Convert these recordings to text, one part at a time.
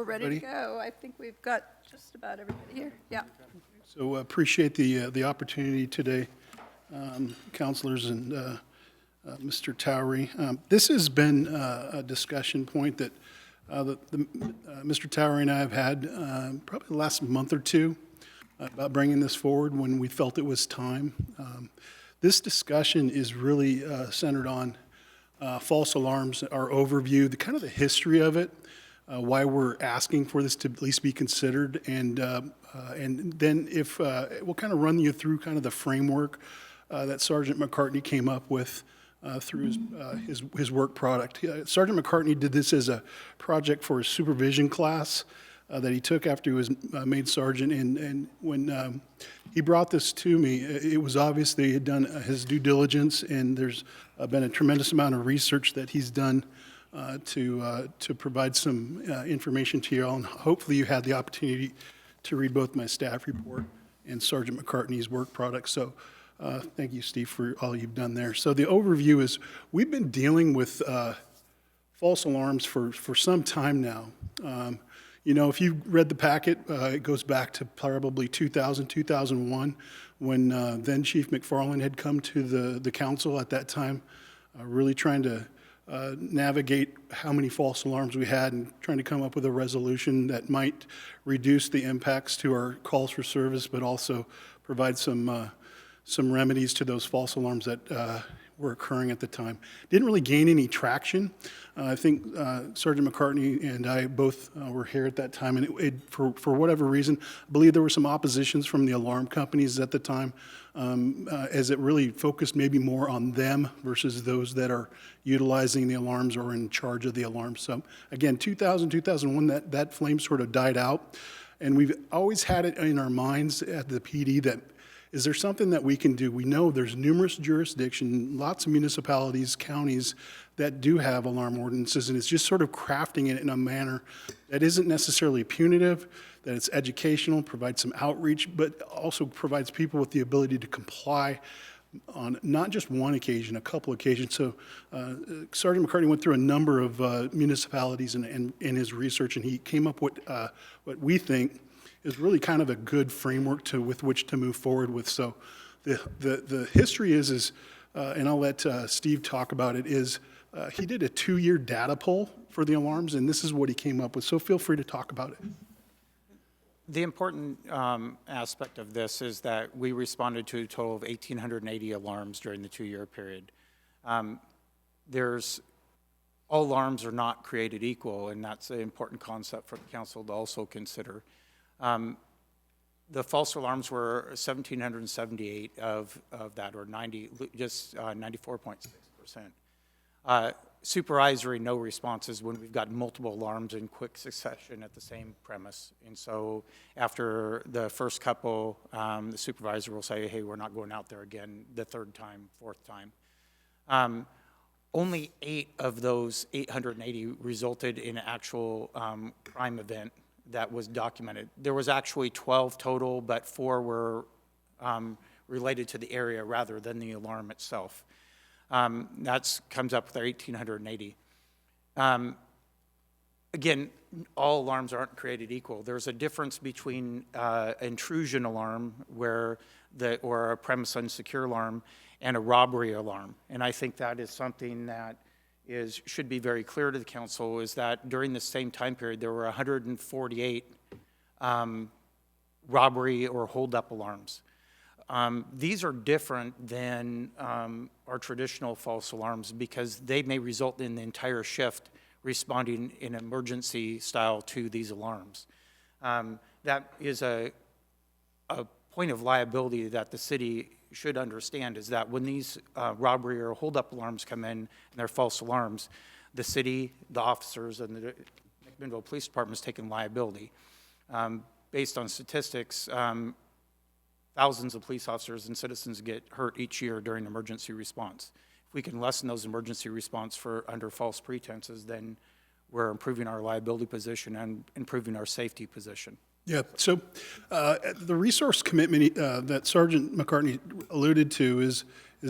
We're ready to go. I think we've got just about everybody here. Yeah. So appreciate the opportunity today, councilors and Mr. Towery. This has been a discussion point that Mr. Towery and I have had probably the last month or two about bringing this forward when we felt it was time. This discussion is really centered on false alarms, our overview, the kind of the history of it, why we're asking for this to at least be considered, and then if we'll kind of run you through kind of the framework that Sergeant McCartney came up with through his work product. Sergeant McCartney did this as a project for his supervision class that he took after he was made sergeant, and when he brought this to me, it was obvious that he had done his due diligence, and there's been a tremendous amount of research that he's done to provide some information to you all, and hopefully you had the opportunity to read both my staff report and Sergeant McCartney's work product. So thank you, Steve, for all you've done there. So the overview is we've been dealing with false alarms for some time now. You know, if you read the packet, it goes back to probably 2000, 2001, when then Chief McFarland had come to the council at that time, really trying to navigate how many false alarms we had and trying to come up with a resolution that might reduce the impacts to our calls for service, but also provide some remedies to those false alarms that were occurring at the time. Didn't really gain any traction. I think Sergeant McCartney and I both were here at that time, and for whatever reason, I believe there were some oppositions from the alarm companies at the time, as it really focused maybe more on them versus those that are utilizing the alarms or in charge of the alarms. So again, 2000, 2001, that flame sort of died out, and we've always had it in our minds at the PD that is there something that we can do? We know there's numerous jurisdictions, lots of municipalities, counties that do have alarm ordinances, and it's just sort of crafting it in a manner that isn't necessarily punitive, that it's educational, provides some outreach, but also provides people with the ability to comply on not just one occasion, a couple occasions. So Sergeant McCartney went through a number of municipalities in his research, and he came up with what we think is really kind of a good framework with which to move forward with. So the history is and I'll let Steve talk about it, is he did a 2-year data poll for the alarms, and this is what he came up with. So feel free to talk about it. The important aspect of this is that we responded to a total of 1,880 alarms during the 2-year period. All alarms are not created equal, and that's an important concept for the council to also consider. The false alarms were 1,778 of that, or 94.6%. Supervisory no responses when we've got multiple alarms in quick succession at the same premise. And so after the first couple, the supervisor will say, hey, we're not going out there again the third time, fourth time. Only 8 of those 880 resulted in an actual crime event that was documented. There was actually 12 total, but 4 were related to the area rather than the alarm itself. That comes up with our 1,880. Again, all alarms aren't created equal. There's a difference between intrusion alarm or a premise unsecure alarm and a robbery alarm. And I think that is something that should be very clear to the council, is that during the same time period, there were 148 robbery or hold-up alarms. These are different than our traditional false alarms because they may result in the entire shift responding in emergency style to these alarms. That is a point of liability that the city should understand, is that when these robbery or hold-up alarms come in and they're false alarms, the city, the officers, and the McMinnville Police Department is taking liability. Based on statistics, thousands of police officers and citizens get hurt each year during emergency response. If we can lessen those emergency response under false pretenses, then we're improving our liability position and improving our safety position. Yeah, so the resource commitment that Sergeant McCartney alluded to is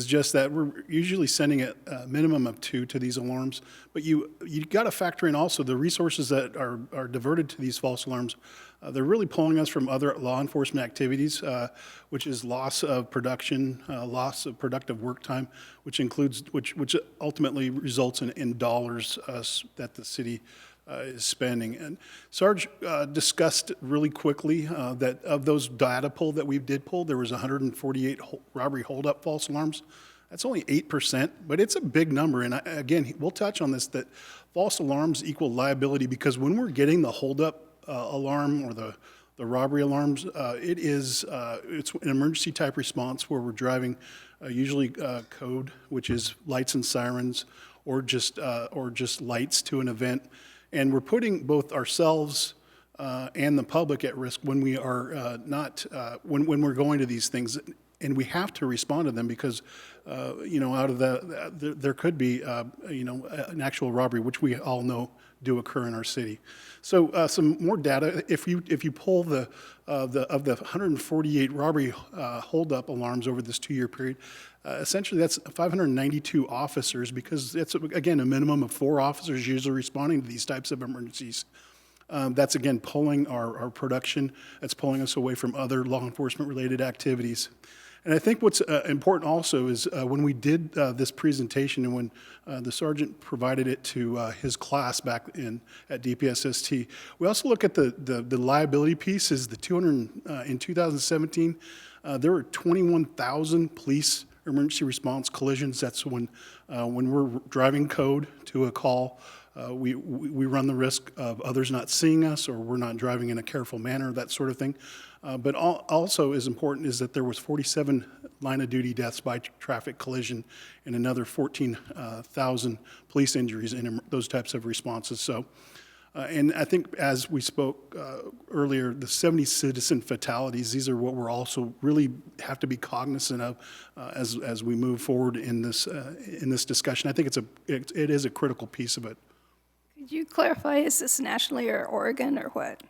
just that we're usually sending a minimum of 2 to these alarms, but you got to factor in also the resources that are diverted to these false alarms. They're really pulling us from other law enforcement activities, which is loss of production, loss of productive work time, which ultimately results in dollars that the city is spending. And Sarge discussed really quickly that of those data pull that we did pull, there was 148 robbery holdup false alarms. That's only 8%, but it's a big number. And again, we'll touch on this, that false alarms equal liability, because when we're getting the holdup alarm or the robbery alarms, it's an emergency type response where we're driving usually code, which is lights and sirens, or just lights to an event. And we're putting both ourselves and the public at risk when we are when we're going to these things, and we have to respond to them because, out of there could be, an actual robbery, which we all know do occur in our city. So some more data. If you pull the 148 robbery holdup alarms over this 2-year period, essentially that's 592 officers, because that's, again, a minimum of 4 officers usually responding to these types of emergencies. That's, again, pulling our production. That's pulling us away from other law enforcement-related activities. And I think what's important also is when we did this presentation and when the sergeant provided it to his class back at DPSST, we also look at the liability piece. Is in 2017, there were 21,000 police emergency response collisions. That's when we're driving code to a call, we run the risk of others not seeing us, or we're not driving in a careful manner, that sort of thing. But also as important is that there was 47 line of duty deaths by traffic collision and another 14,000 police injuries in those types of responses. So, and I think as we spoke earlier, the 70 citizen fatalities, these are what we're also really have to be cognizant of as we move forward in this discussion. I think it is a critical piece of it. Could you clarify, is this nationally or Oregon or what?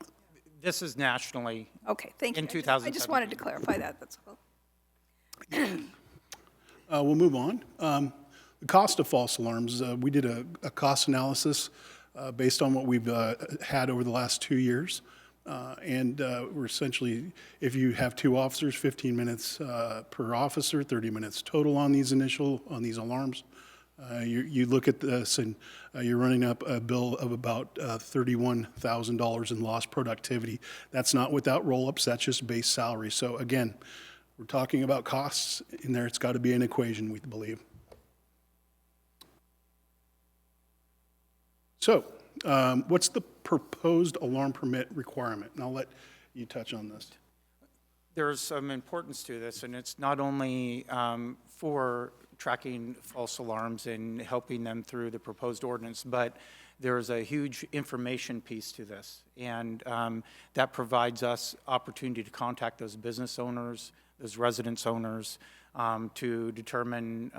This is nationally. Okay, thank you. In 2017. I just wanted to clarify that, that's all. We'll move on. The cost of false alarms, we did a cost analysis based on what we've had over the last 2 years. And we're essentially, if you have 2 officers, 15 minutes per officer, 30 minutes total on these alarms. You look at this and you're running up a bill of about $31,000 in lost productivity. That's not without roll-ups, that's just base salary. So again, we're talking about costs in there. It's got to be an equation, we believe. So what's the proposed alarm permit requirement? And I'll let you touch on this. There's some importance to this, and it's not only for tracking false alarms and helping them through the proposed ordinance, but there's a huge information piece to this, and that provides us opportunity to contact those business owners, those residence owners, to determine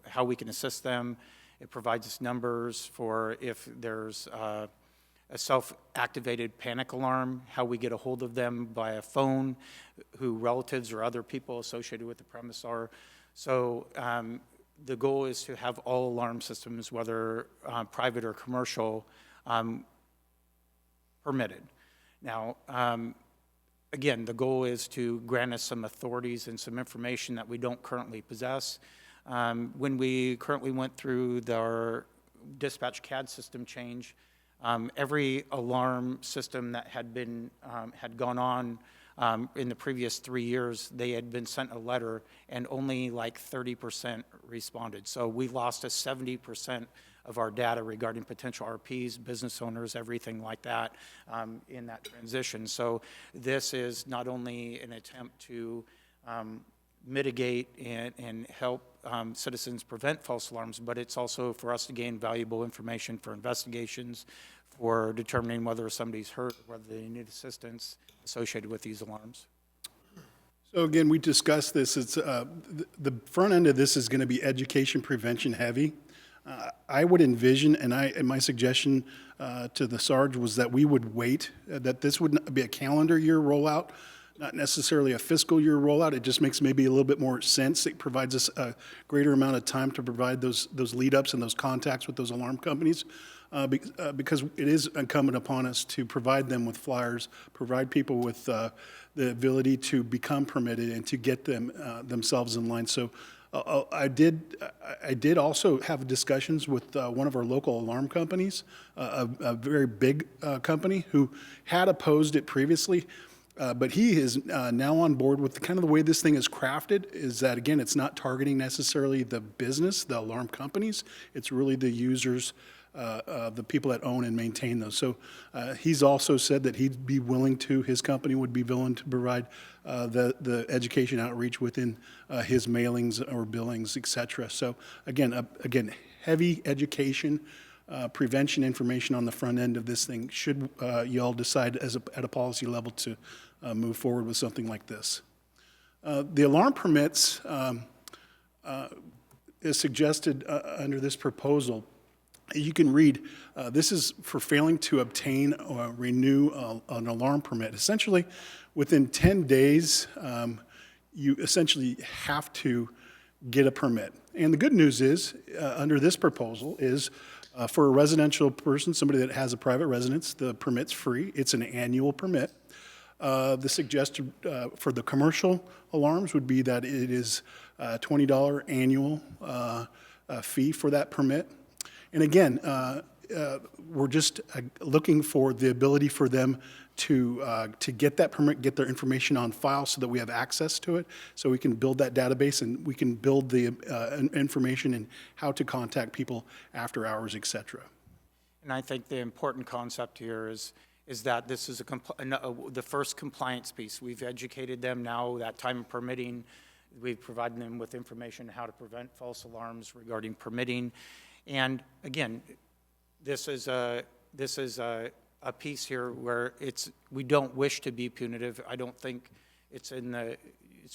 how we can assist them. It provides us numbers for if there's a self-activated panic alarm, how we get a hold of them by a phone, who relatives or other people associated with the premise are. So the goal is to have all alarm systems, whether private or commercial, permitted. Now, again, the goal is to grant us some authorities and some information that we don't currently possess. When we currently went through our dispatch CAD system change, every alarm system that had gone on in the previous 3 years, they had been sent a letter, and only like 30% responded. So we lost 70% of our data regarding potential RPs, business owners, everything like that in that transition. So this is not only an attempt to mitigate and help citizens prevent false alarms, but it's also for us to gain valuable information for investigations, for determining whether somebody's hurt, whether they need assistance associated with these alarms. So again, we discussed this. It's the front end of this is going to be education prevention heavy. I would envision, and my suggestion to the Sarge was that we would wait, that this would be a calendar year rollout, not necessarily a fiscal year rollout. It just makes maybe a little bit more sense. It provides us a greater amount of time to provide those lead ups and those contacts with those alarm companies, because it is incumbent upon us to provide them with flyers, provide people with the ability to become permitted and to get them themselves in line. So I did also have discussions with one of our local alarm companies, a very big company who had opposed it previously. But he is now on board with kind of the way this thing is crafted, is that, again, it's not targeting necessarily the business, the alarm companies. It's really the users, the people that own and maintain those. So he's also said that he'd be willing to, his company would be willing to provide the education outreach within his mailings or billings, et cetera. So again, heavy education, prevention information on the front end of this thing, should you all decide at a policy level to move forward with something like this. The alarm permits is suggested under this proposal. You can read, this is for failing to obtain or renew an alarm permit. Essentially, within 10 days, you essentially have to get a permit. And the good news is, under this proposal, is for a residential person, somebody that has a private residence, the permit's free. It's an annual permit. The suggested for the commercial alarms would be that it is a $20 annual fee for that permit. And again, we're just looking for the ability for them to get that permit, get their information on file so that we have access to it, so we can build that database and we can build the information and how to contact people after hours, et cetera. And I think the important concept here is that this is the first compliance piece. We've educated them now, that time of permitting. We've provided them with information how to prevent false alarms regarding permitting. And again, this is a piece here where we don't wish to be punitive. I don't think it's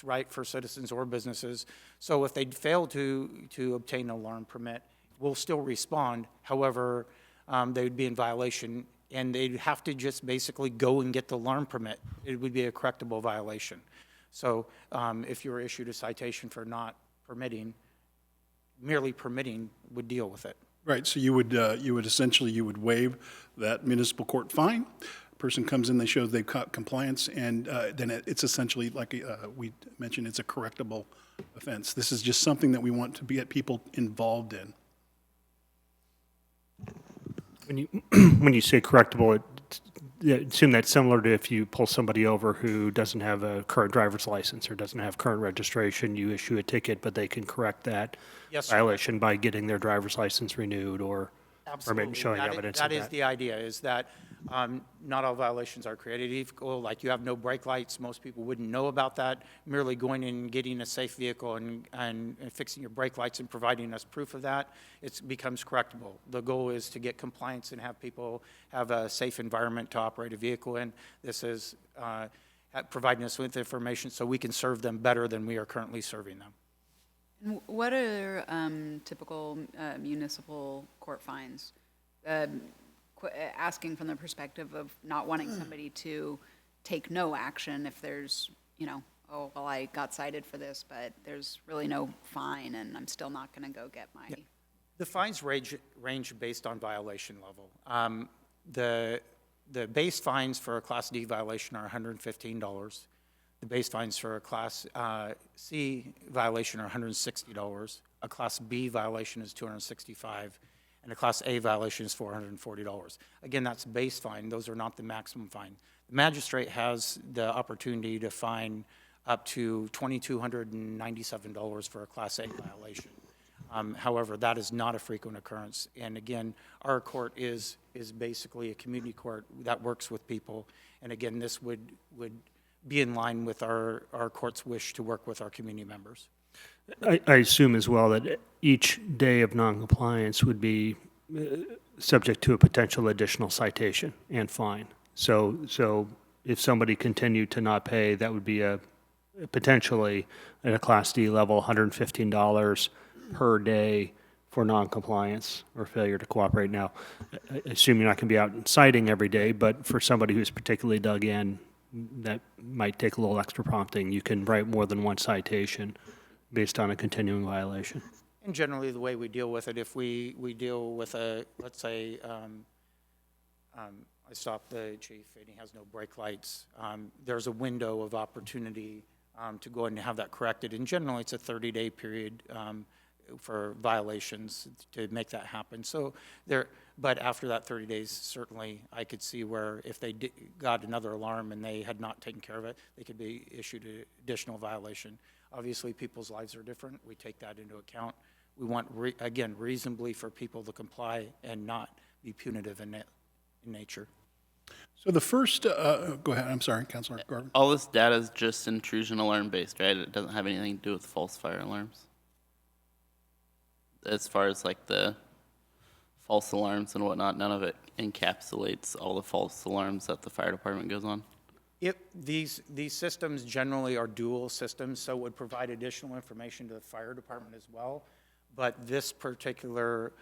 right for citizens or businesses. So if they fail to obtain an alarm permit, we'll still respond. However, they would be in violation, and they'd have to just basically go and get the alarm permit. It would be a correctable violation. So if you were issued a citation for not permitting, merely permitting would deal with it. Right, so you would essentially waive that municipal court fine. Person comes in, they show they've caught compliance, and then it's essentially, like we mentioned, it's a correctable offense. This is just something that we want to get people involved in. When you say correctable, assume that's similar to if you pull somebody over who doesn't have a current driver's license or doesn't have current registration, you issue a ticket, but they can correct that violation by getting their driver's license renewed or permit showing evidence of that. That is the idea, is that not all violations are created equal. Like, you have no brake lights, most people wouldn't know about that. Merely going in and getting a safe vehicle and fixing your brake lights and providing us proof of that, it becomes correctable. The goal is to get compliance and have people have a safe environment to operate a vehicle in. This is providing us with information so we can serve them better than we are currently serving them. What are typical municipal court fines? Asking from the perspective of not wanting somebody to take no action if there's, oh, well, I got cited for this, but there's really no fine and I'm still not going to go get my... The fines range based on violation level. The base fines for a Class D violation are $115. The base fines for a Class C violation are $160. A Class B violation is $265, and a Class A violation is $440. Again, that's base fine. Those are not the maximum fine. The magistrate has the opportunity to fine up to $2,297 for a Class A violation. However, that is not a frequent occurrence. And again, our court is basically a community court that works with people. And again, this would be in line with our court's wish to work with our community members. I assume as well that each day of noncompliance would be subject to a potential additional citation and fine. So if somebody continued to not pay, that would be potentially at a Class D level, $115 per day for noncompliance or failure to cooperate. Now, I assume you're not going to be out citing every day, but for somebody who's particularly dug in, that might take a little extra prompting. You can write more than one citation based on a continuing violation. And generally, the way we deal with it, if we deal with let's say, I stop the chief and he has no brake lights, there's a window of opportunity to go ahead and have that corrected. And generally, it's a 30-day period for violations to make that happen. But after that 30 days, certainly I could see where if they got another alarm and they had not taken care of it, they could be issued an additional violation. Obviously, people's lives are different. We take that into account. We want, again, reasonably for people to comply and not be punitive in nature. So the first, go ahead, I'm sorry, Councilor Garvin. All this data is just intrusion alarm based, right? It doesn't have anything to do with false fire alarms. As far as like the false alarms and whatnot, none of it encapsulates all the false alarms that the fire department goes on. These systems generally are dual systems, so it would provide additional information to the fire department as well. But this particular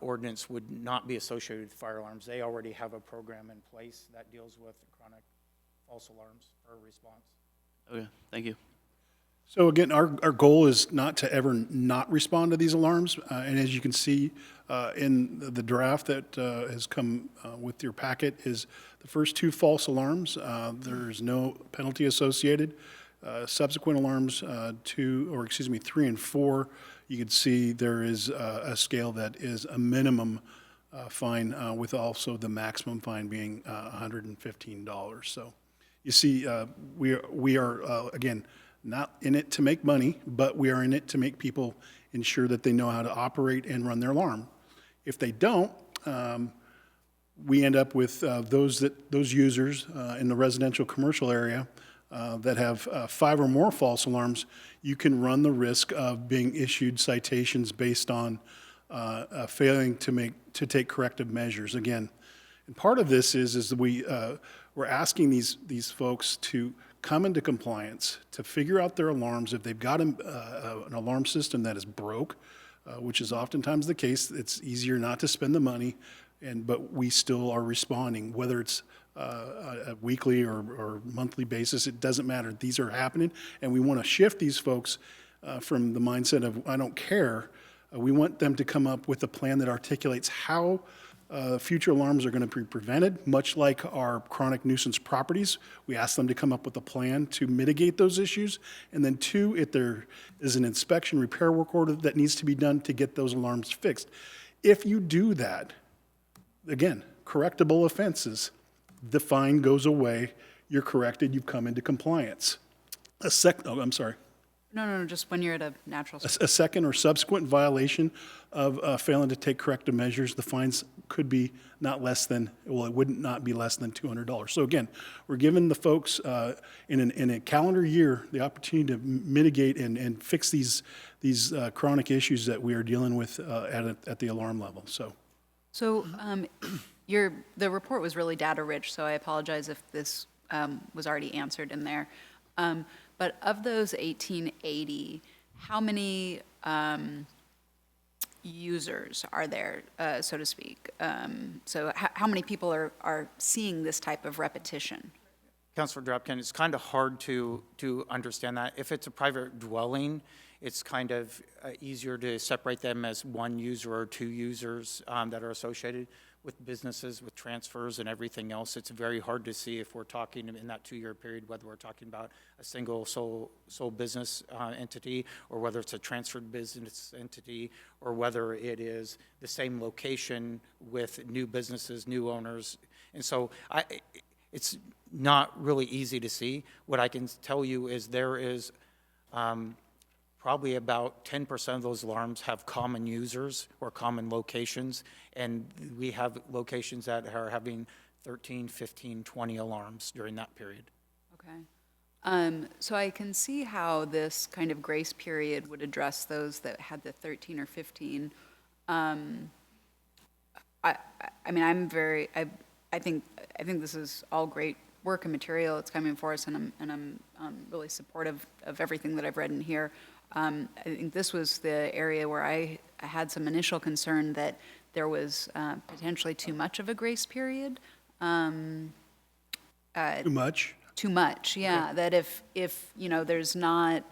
ordinance would not be associated with fire alarms. They already have a program in place that deals with chronic false alarms for response. Okay, thank you. So again, our goal is not to ever not respond to these alarms. And as you can see in the draft that has come with your packet is the first two false alarms. There's no penalty associated. Subsequent alarms, 3 and 4, you can see there is a scale that is a minimum fine with also the maximum fine being $115. So you see, we are again, not in it to make money, but we are in it to make people ensure that they know how to operate and run their alarm. If they don't, we end up with those users in the residential commercial area that have 5 or more false alarms. You can run the risk of being issued citations based on failing to take corrective measures. Again, and part of this is that we're asking these folks to come into compliance, to figure out their alarms. If they've got an alarm system that is broke, which is oftentimes the case, it's easier not to spend the money, but we still are responding, whether it's a weekly or monthly basis, it doesn't matter. These are happening, and we want to shift these folks from the mindset of, I don't care. We want them to come up with a plan that articulates how future alarms are going to be prevented, much like our chronic nuisance properties. We ask them to come up with a plan to mitigate those issues. And then 2, if there is an inspection repair work order that needs to be done to get those alarms fixed. If you do that, again, correctable offenses, the fine goes away, you're corrected, you've come into compliance. I'm sorry. No, just when you're at a natural. A second or subsequent violation of failing to take corrective measures, the fines could be not less than, well, it would not be less than $200. So again, we're giving the folks in a calendar year the opportunity to mitigate and fix these chronic issues that we are dealing with at the alarm level. So the report was really data rich, so I apologize if this was already answered in there. But of those 1880, how many users are there, so to speak? So how many people are seeing this type of repetition? Councilor Dropkin, it's kind of hard to understand that. If it's a private dwelling, it's kind of easier to separate them as one user or 2 users that are associated. With businesses, with transfers and everything else, it's very hard to see if we're talking in that 2-year period, whether we're talking about a single sole business entity, or whether it's a transferred business entity, or whether it is the same location with new businesses, new owners. And so it's not really easy to see. What I can tell you is there is probably about 10% of those alarms have common users or common locations, and we have locations that are having 13, 15, 20 alarms during that period. Okay. So I can see how this kind of grace period would address those that had the 13 or 15. I mean, I think this is all great work and material. It's coming for us, and I'm really supportive of everything that I've read in here. I think this was the area where I had some initial concern that there was potentially too much of a grace period. Too much? Too much, yeah. That if there's not,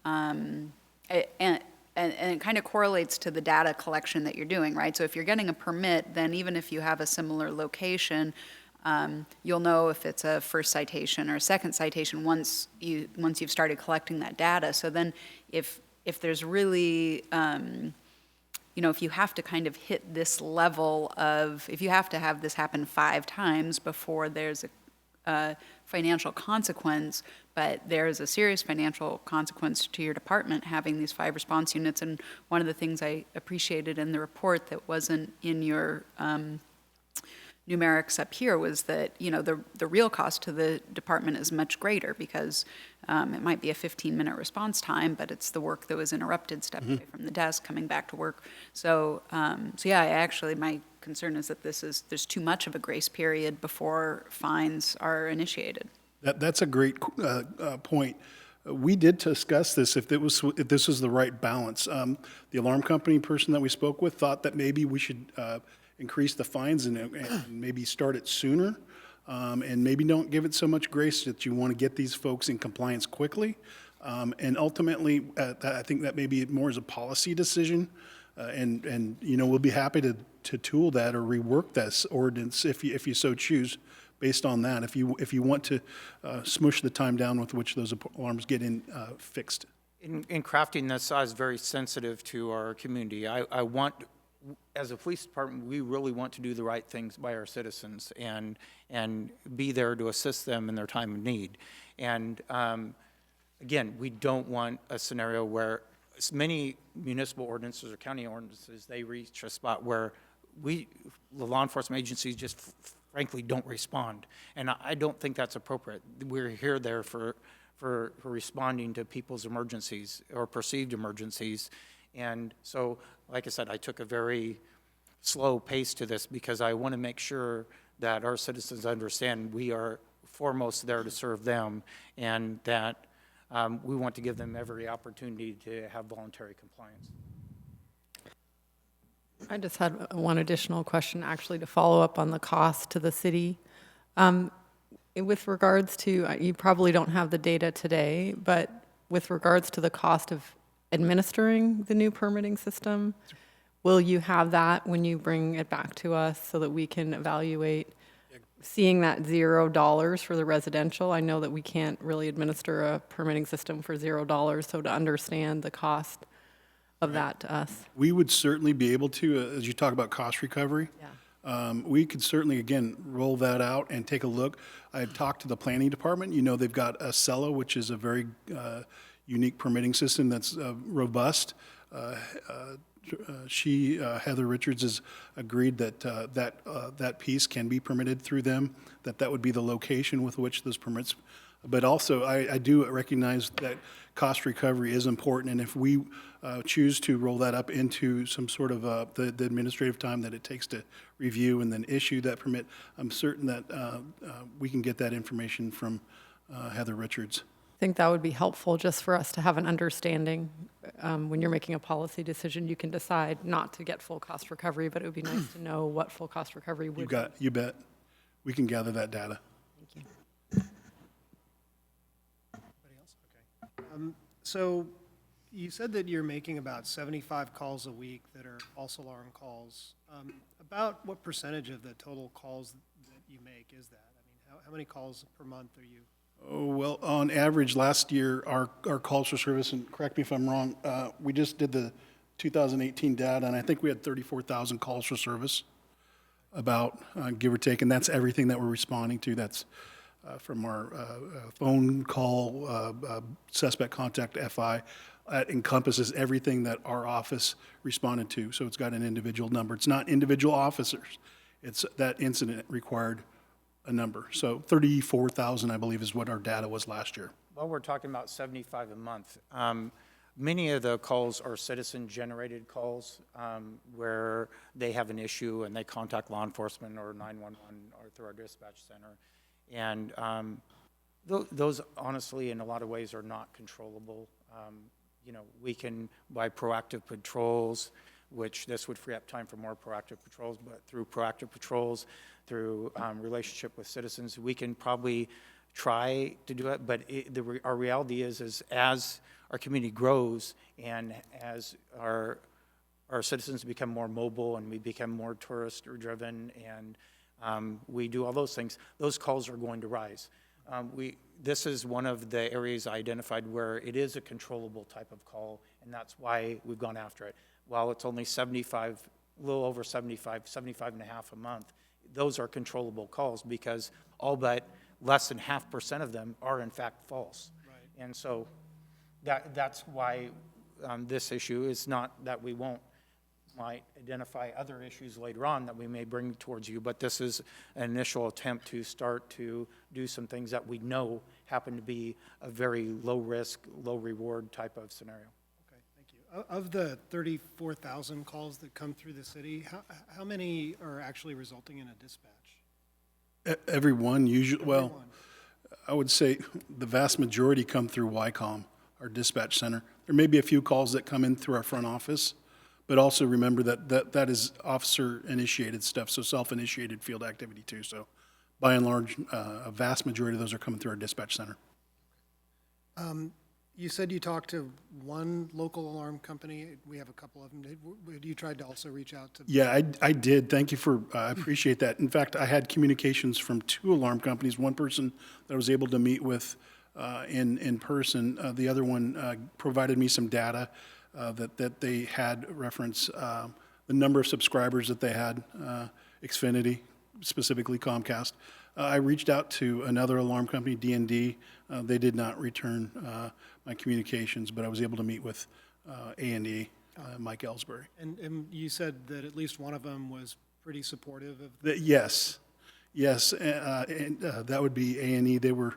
and it kind of correlates to the data collection that you're doing, right? So if you're getting a permit, then even if you have a similar location, you'll know if it's a first citation or a second citation once you've started collecting that data. So then if there's really, if you have to kind of hit this level of, if you have to have this happen 5 times before there's a financial consequence, but there's a serious financial consequence to your department having these 5 response units. And one of the things I appreciated in the report that wasn't in your numerics up here was that, the real cost to the department is much greater because it might be a 15-minute response time, but it's the work that was interrupted, stepping away from the desk, coming back to work. So my concern is that there's too much of a grace period before fines are initiated. That's a great point. We did discuss this, if this was the right balance. The alarm company person that we spoke with thought that maybe we should increase the fines and maybe start it sooner, and maybe don't give it so much grace that you want to get these folks in compliance quickly. And ultimately, I think that maybe more is a policy decision, and we'll be happy to tool that or rework this ordinance if you so choose, based on that. If you want to smush the time down with which those alarms get fixed. In crafting this, I was very sensitive to our community. I want, as a police department, we really want to do the right things by our citizens and be there to assist them in their time of need. And again, we don't want a scenario where many municipal ordinances or county ordinances, they reach a spot where the law enforcement agencies just frankly don't respond. And I don't think that's appropriate. We're here there for responding to people's emergencies or perceived emergencies. And so, like I said, I took a very slow pace to this because I want to make sure that our citizens understand we are foremost there to serve them, and that we want to give them every opportunity to have voluntary compliance. I just had one additional question, actually, to follow up on the cost to the city. With regards to, you probably don't have the data today, but with regards to the cost of administering the new permitting system, will you have that when you bring it back to us so that we can evaluate seeing that $0 for the residential? I know that we can't really administer a permitting system for $0, so to understand the cost of that to us. We would certainly be able to, as you talk about cost recovery. Yeah. We could certainly, again, roll that out and take a look. I talked to the planning department. They've got a CELA, which is a very unique permitting system that's robust. Heather Richards, has agreed that that piece can be permitted through them, that would be the location with which those permits. But also, I do recognize that cost recovery is important, and if we choose to roll that up into some sort of the administrative time that it takes to review and then issue that permit, I'm certain that we can get that information from Heather Richards. I think that would be helpful just for us to have an understanding. When you're making a policy decision, you can decide not to get full cost recovery, but it would be nice to know what full cost recovery would be. You bet. We can gather that data. Thank you. Anybody else? Okay. So you said that you're making about 75 calls a week that are false alarm calls. About what percentage of the total calls that you make is that? I mean, how many calls per month are you? Oh, well, on average, last year, our calls for service, and correct me if I'm wrong, we just did the 2018 data, and I think we had 34,000 calls for service, about, give or take, and that's everything that we're responding to. That's from our phone call, suspect contact, FI. That encompasses everything that our office responded to, so it's got an individual number. It's not individual officers. It's that incident required a number. So 34,000, I believe, is what our data was last year. Well, we're talking about 75 a month. Many of the calls are citizen-generated calls where they have an issue and they contact law enforcement or 911 or through our dispatch center. And those, honestly, in a lot of ways are not controllable. you know, we can, by proactive patrols, which this would free up time for more proactive patrols, but through proactive patrols, through relationship with citizens, we can probably try to do it. But our reality is as our community grows and as our citizens become more mobile and we become more tourist-driven and we do all those things, those calls are going to rise. This is one of the areas I identified where it is a controllable type of call, and that's why we've gone after it. While it's only 75, a little over 75 and a half a month, those are controllable calls because all but less than 0.5% of them are in fact false. Right. And so that's why this issue is not that we might identify other issues later on that we may bring towards you, but this is an initial attempt to start to do some things that we know happen to be a very low risk, low reward type of scenario. Okay, thank you. Of the 34,000 calls that come through the city, how many are actually resulting in a dispatch? Everyone usually, well, Everyone. I would say the vast majority come through YCOM, our dispatch center. There may be a few calls that come in through our front office, but also remember that is officer-initiated stuff, so self-initiated field activity too. So by and large, a vast majority of those are coming through our dispatch center. You said you talked to one local alarm company. We have a couple of them. You tried to also reach out to? Yeah, I did. Thank you for, I appreciate that. In fact, I had communications from 2 alarm companies, one person that I was able to meet with in person. The other one provided me some data that they had reference the number of subscribers that they had, Xfinity, specifically Comcast. I reached out to another alarm company, D&D. They did not return my communications, but I was able to meet with A&E, Mike Ellsbury. And you said that at least one of them was pretty supportive of? Yes, and that would be A&E. They were.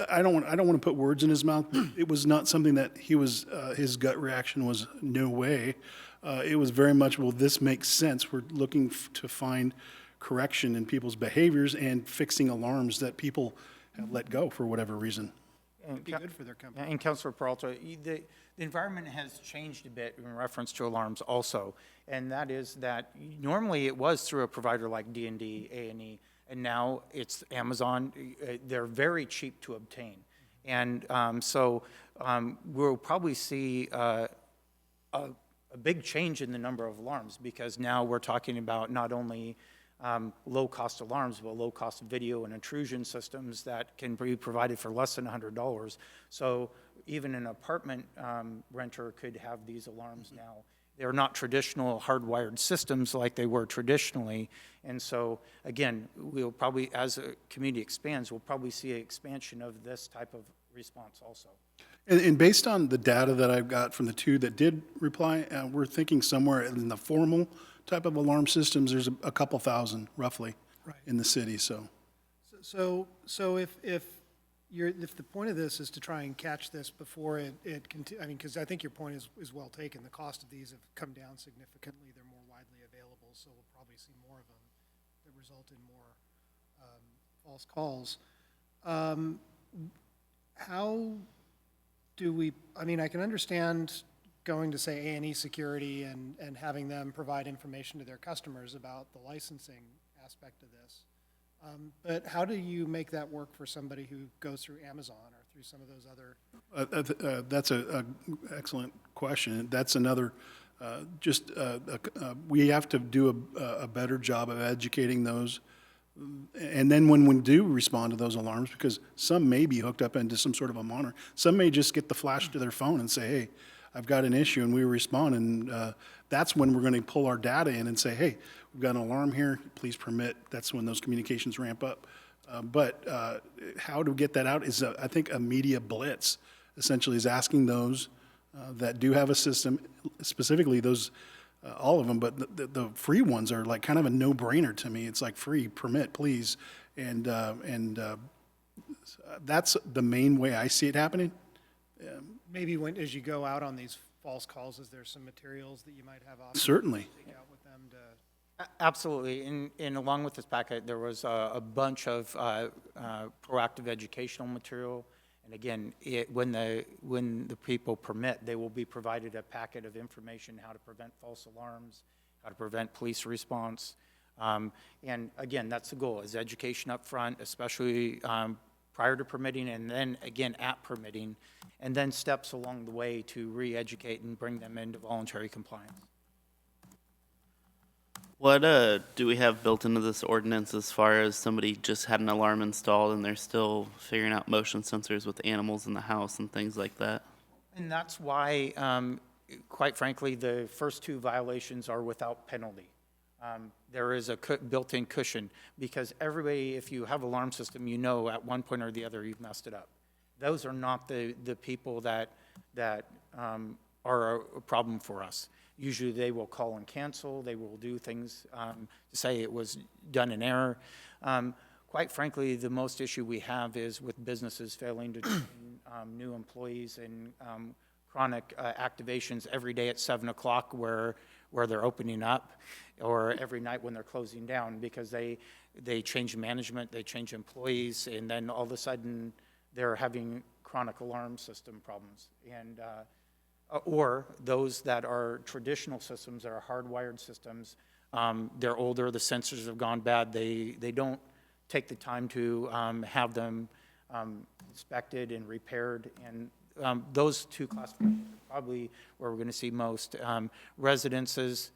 I don't want to put words in his mouth. It was not something that he was. His gut reaction was no way. It was very much, well, this makes sense. We're looking to find correction in people's behaviors and fixing alarms that people have let go for whatever reason. It'd be good for their company. And Councilor Peralta, the environment has changed a bit in reference to alarms also, and that is that normally it was through a provider like D&D, A&E, and now it's Amazon. They're very cheap to obtain. And so we'll probably see a big change in the number of alarms because now we're talking about not only low-cost alarms, but low-cost video and intrusion systems that can be provided for less than $100. So even an apartment renter could have these alarms now. They're not traditional hardwired systems like they were traditionally. And so, again, we'll probably, as a community expands, we'll probably see an expansion of this type of response also. And based on the data that I've got from the 2 that did reply, we're thinking somewhere in the formal type of alarm systems, there's a couple thousand roughly in the city. So if the point of this is to try and catch this before because I think your point is well taken. The cost of these have come down significantly. They're more widely available, so we'll probably see more of them that result in more false calls. How do we? I mean, I can understand going to say A&E Security and having them provide information to their customers about the licensing aspect of this. But how do you make that work for somebody who goes through Amazon or through some of those other? That's an excellent question. That's another, we have to do a better job of educating those. And then when we do respond to those alarms, because some may be hooked up into some sort of a monitor, some may just get the flash to their phone and say, hey, I've got an issue, and we respond, and that's when we're going to pull our data in and say, hey, we've got an alarm here, please permit. That's when those communications ramp up. But how to get that out is, I think, a media blitz, essentially, is asking those that do have a system, specifically those, all of them, but the free ones are like kind of a no-brainer to me. It's like free, permit, please. And that's the main way I see it happening. Maybe as you go out on these false calls, is there some materials that you might have options Certainly. to take out with them to? Absolutely. And along with this packet, there was a bunch of proactive educational material And again, when the people permit, they will be provided a packet of information, how to prevent false alarms, how to prevent police response. And again, that's the goal, is education up front, especially prior to permitting, and then again at permitting, and then steps along the way to re-educate and bring them into voluntary compliance. What do we have built into this ordinance as far as somebody just had an alarm installed and they're still figuring out motion sensors with animals in the house and things like that? And that's why, quite frankly, the first two violations are without penalty. There is a built-in cushion, because everybody, if you have an alarm system, you know at one point or the other you've messed it up. Those are not the people that are a problem for us. Usually they will call and cancel, they will do things to say it was done in error. Quite frankly, the most issue we have is with businesses failing to train new employees and chronic activations every day at 7 o'clock where they're opening up, or every night when they're closing down, because they change management, they change employees, and then all of a sudden they're having chronic alarm system problems. And or those that are traditional systems, that are hardwired systems, they're older, the sensors have gone bad, they don't take the time to have them inspected and repaired, and those two classifications are probably where we're going to see most. Residences,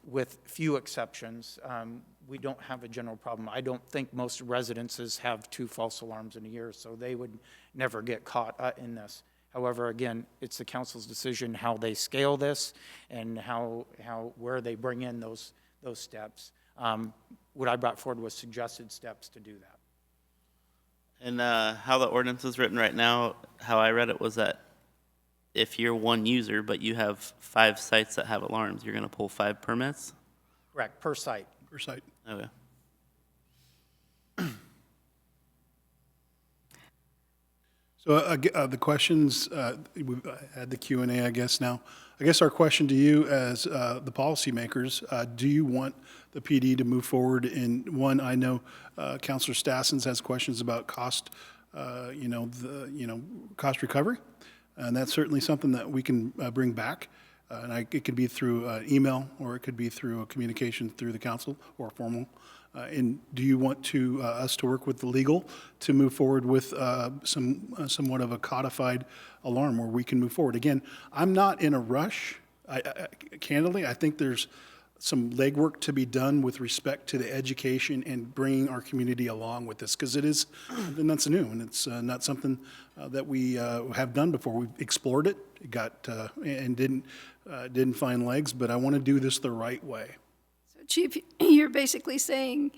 with few exceptions, we don't have a general problem. I don't think most residences have 2 false alarms in a year, so they would never get caught in this. However, again, it's the council's decision how they scale this and where they bring in those steps. What I brought forward was suggested steps to do that. And how the ordinance is written right now, how I read it was that if you're one user but you have 5 sites that have alarms, you're going to pull 5 permits? Correct, per site. Per site. Okay. So the questions, we've had the Q&A, I guess, now. I guess our question to you as the policymakers, do you want the PD to move forward in, one, I know Councilor Stassens has questions about cost, cost recovery, and that's certainly something that we can bring back. It could be through email, or it could be through a communication through the council, or formal. And do you want us to work with the legal to move forward with somewhat of a codified alarm where we can move forward? Again, I'm not in a rush. Candidly, I think there's some legwork to be done with respect to the education and bringing our community along with this, because it is something that's new, and it's not something that we have done before. We've explored it, and didn't find legs, but I want to do this the right way. Chief, you're basically saying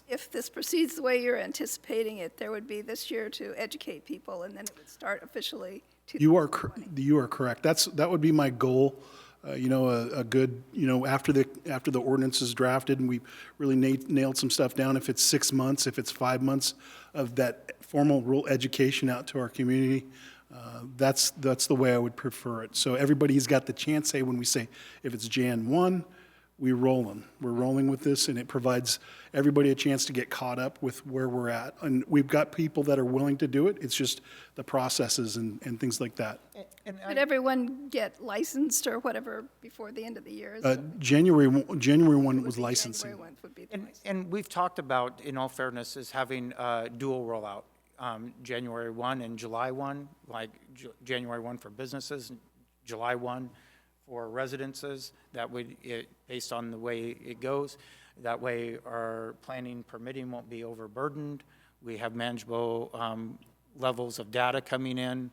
if this proceeds the way you're anticipating it, there would be this year to educate people, and then it would start officially 2020. You are correct. That would be my goal. A good, after the ordinance is drafted and we really nailed some stuff down, if it's 6 months, if it's 5 months of that formal rule education out to our community, that's the way I would prefer it. So everybody's got the chance, say, when we say, if it's Jan 1, we're rolling with this, and it provides everybody a chance to get caught up with where we're at. And we've got people that are willing to do it. It's just the processes and things like that. Could everyone get licensed or whatever before the end of the year? January 1 was licensing. January 1 would be the license. And we've talked about, in all fairness, is having a dual rollout, January 1 and July 1, like January 1 for businesses, and July 1 for residences. That would, based on the way it goes, that way our planning permitting won't be overburdened. We have manageable levels of data coming in,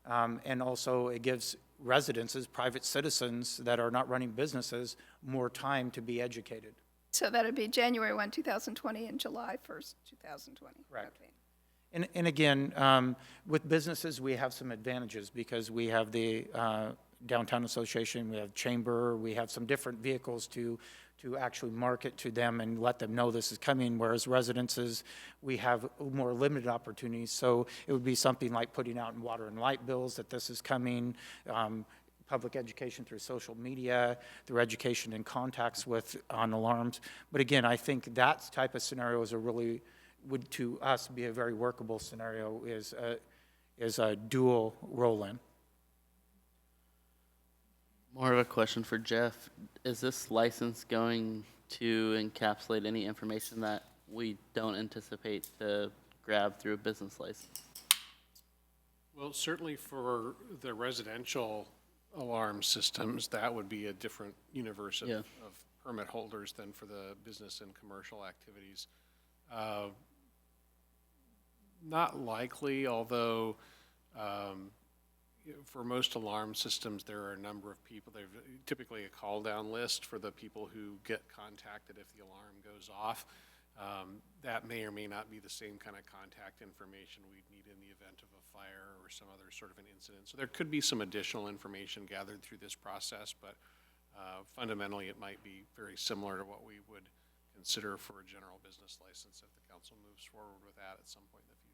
and also it gives residences, private citizens that are not running businesses, more time to be educated. So that would be January 1, 2020 and July 1st, 2020. Correct. Okay. And again, with businesses, we have some advantages because we have the Downtown Association, we have Chamber, we have some different vehicles to actually market to them and let them know this is coming, whereas residences, we have more limited opportunities. So it would be something like putting out in water and light bills that this is coming, public education through social media, through education and contacts on alarms. But again, I think that type of scenario is would to us be a very workable scenario, is is a dual roll-in. More of a question for Jeff. Is this license going to encapsulate any information that we don't anticipate to grab through a business license? Well, certainly for the residential alarm systems, that would be a different universe Yeah. of permit holders than for the business and commercial activities. Not likely, although for most alarm systems, there are a number of people. There's typically a call-down list for the people who get contacted if the alarm goes off. That may or may not be the same kind of contact information we'd need in the event of a fire or some other sort of an incident. So there could be some additional information gathered through this process, but fundamentally it might be very similar to what we would consider for a general business license if the council moves forward with that at some point in the future.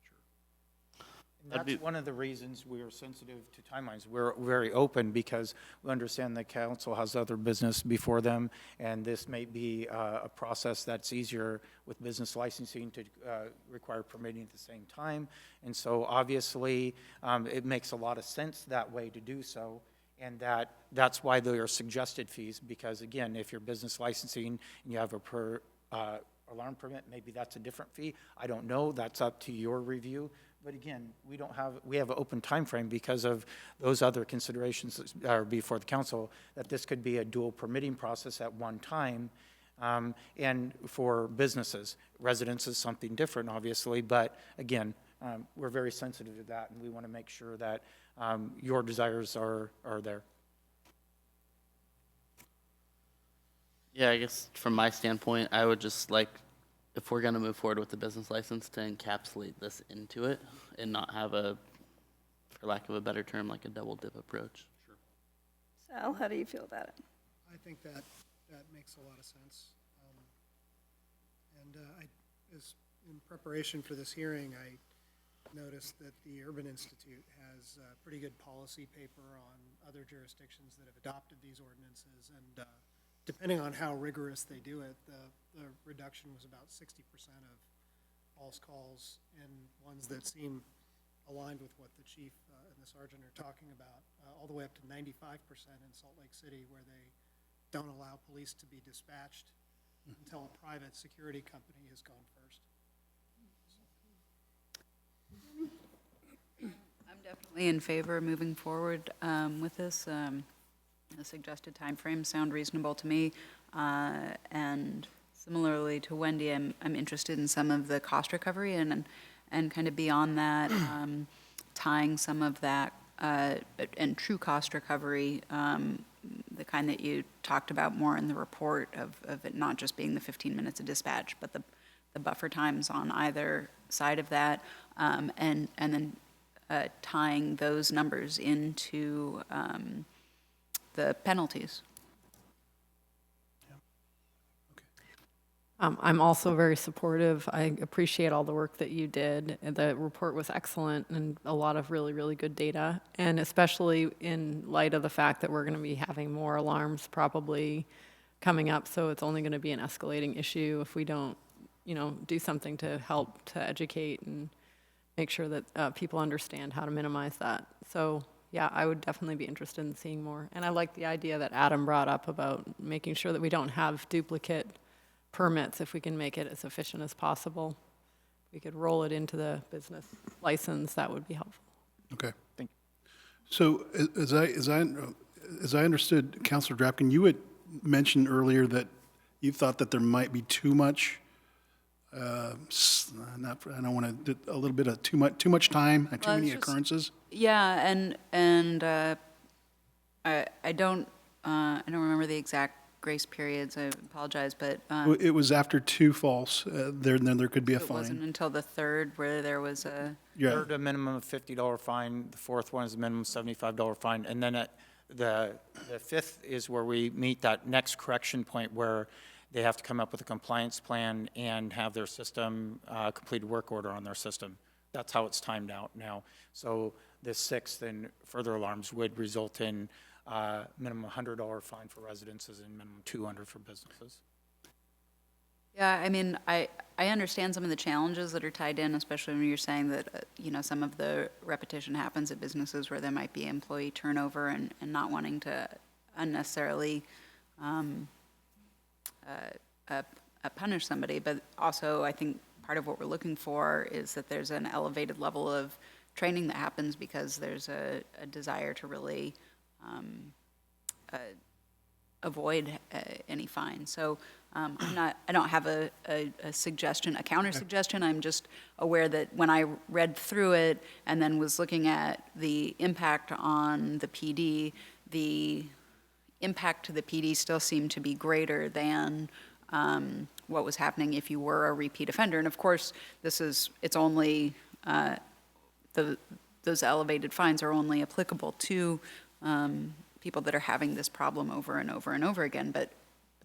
And that's one of the reasons we are sensitive to timelines. We're very open because we understand the council has other business before them, and this may be a process that's easier with business licensing to require permitting at the same time. And so obviously, it makes a lot of sense that way to do so. And that's why there are suggested fees, because again, if you're business licensing and you have a alarm permit, maybe that's a different fee. I don't know, that's up to your review. But again, we have an open time frame because of those other considerations that are before the council, that this could be a dual permitting process at one time. And for businesses, residents is something different, obviously, but again, we're very sensitive to that, and we want to make sure that your desires are there. Yeah, I guess from my standpoint, I would just like, if we're going to move forward with the business license, to encapsulate this into it and not have a, for lack of a better term, like a double dip approach. Sal, how do you feel about it? I think that makes a lot of sense. In preparation for this hearing, I noticed that the Urban Institute has a pretty good policy paper on other jurisdictions that have adopted these ordinances, and depending on how rigorous they do it, the reduction was about 60% of false calls, and ones that seem aligned with what the chief and the sergeant are talking about, all the way up to 95% in Salt Lake City, where they don't allow police to be dispatched until a private security company has gone first. I'm definitely in favor of moving forward with this. The suggested timeframes sound reasonable to me. And similarly to Wendy, I'm interested in some of the cost recovery and kind of beyond that, tying some of that and true cost recovery, the kind that you talked about more in the report of it not just being the 15 minutes of dispatch, but the buffer times on either side of that, and then tying those numbers into the penalties. I'm also very supportive. I appreciate all the work that you did. The report was excellent and a lot of really, really good data. And especially in light of the fact that we're going to be having more alarms probably coming up. So it's only going to be an escalating issue if we don't, do something to help to educate and make sure that people understand how to minimize that. So yeah, I would definitely be interested in seeing more. And I like the idea that Adam brought up about making sure that we don't have duplicate permits. If we can make it as efficient as possible, we could roll it into the business license. That would be helpful. Okay. Thank you. So as I understood, Councilor Drapkin, you had mentioned earlier that you thought that there might be too much, I don't want to, a little bit of too much time, too many occurrences. Yeah, and I don't remember the exact grace periods. I apologize, but It was after 2 false, then there could be a it wasn't fine. until the third where there was a. Yeah, Third, a minimum of $50 fine. The fourth one is a minimum $75 fine. And then the fifth is where we meet that next correction point where they have to come up with a compliance plan and have their system, completed work order on their system. That's how it's timed out now. So the sixth and further alarms would result in minimum $100 fine for residences and minimum $200 for businesses. Yeah, I mean, I understand some of the challenges that are tied in, especially when you're saying that, some of the repetition happens at businesses where there might be employee turnover and not wanting to unnecessarily punish somebody. But also, I think part of what we're looking for is that there's an elevated level of training that happens because there's a desire to really avoid any fine. So I don't have a suggestion, a counter suggestion. I'm just aware that when I read through it and then was looking at the impact on the PD, the impact to the PD still seemed to be greater than what was happening if you were a repeat offender. And of course, it's only, those elevated fines are only applicable to people that are having this problem over and over and over again, but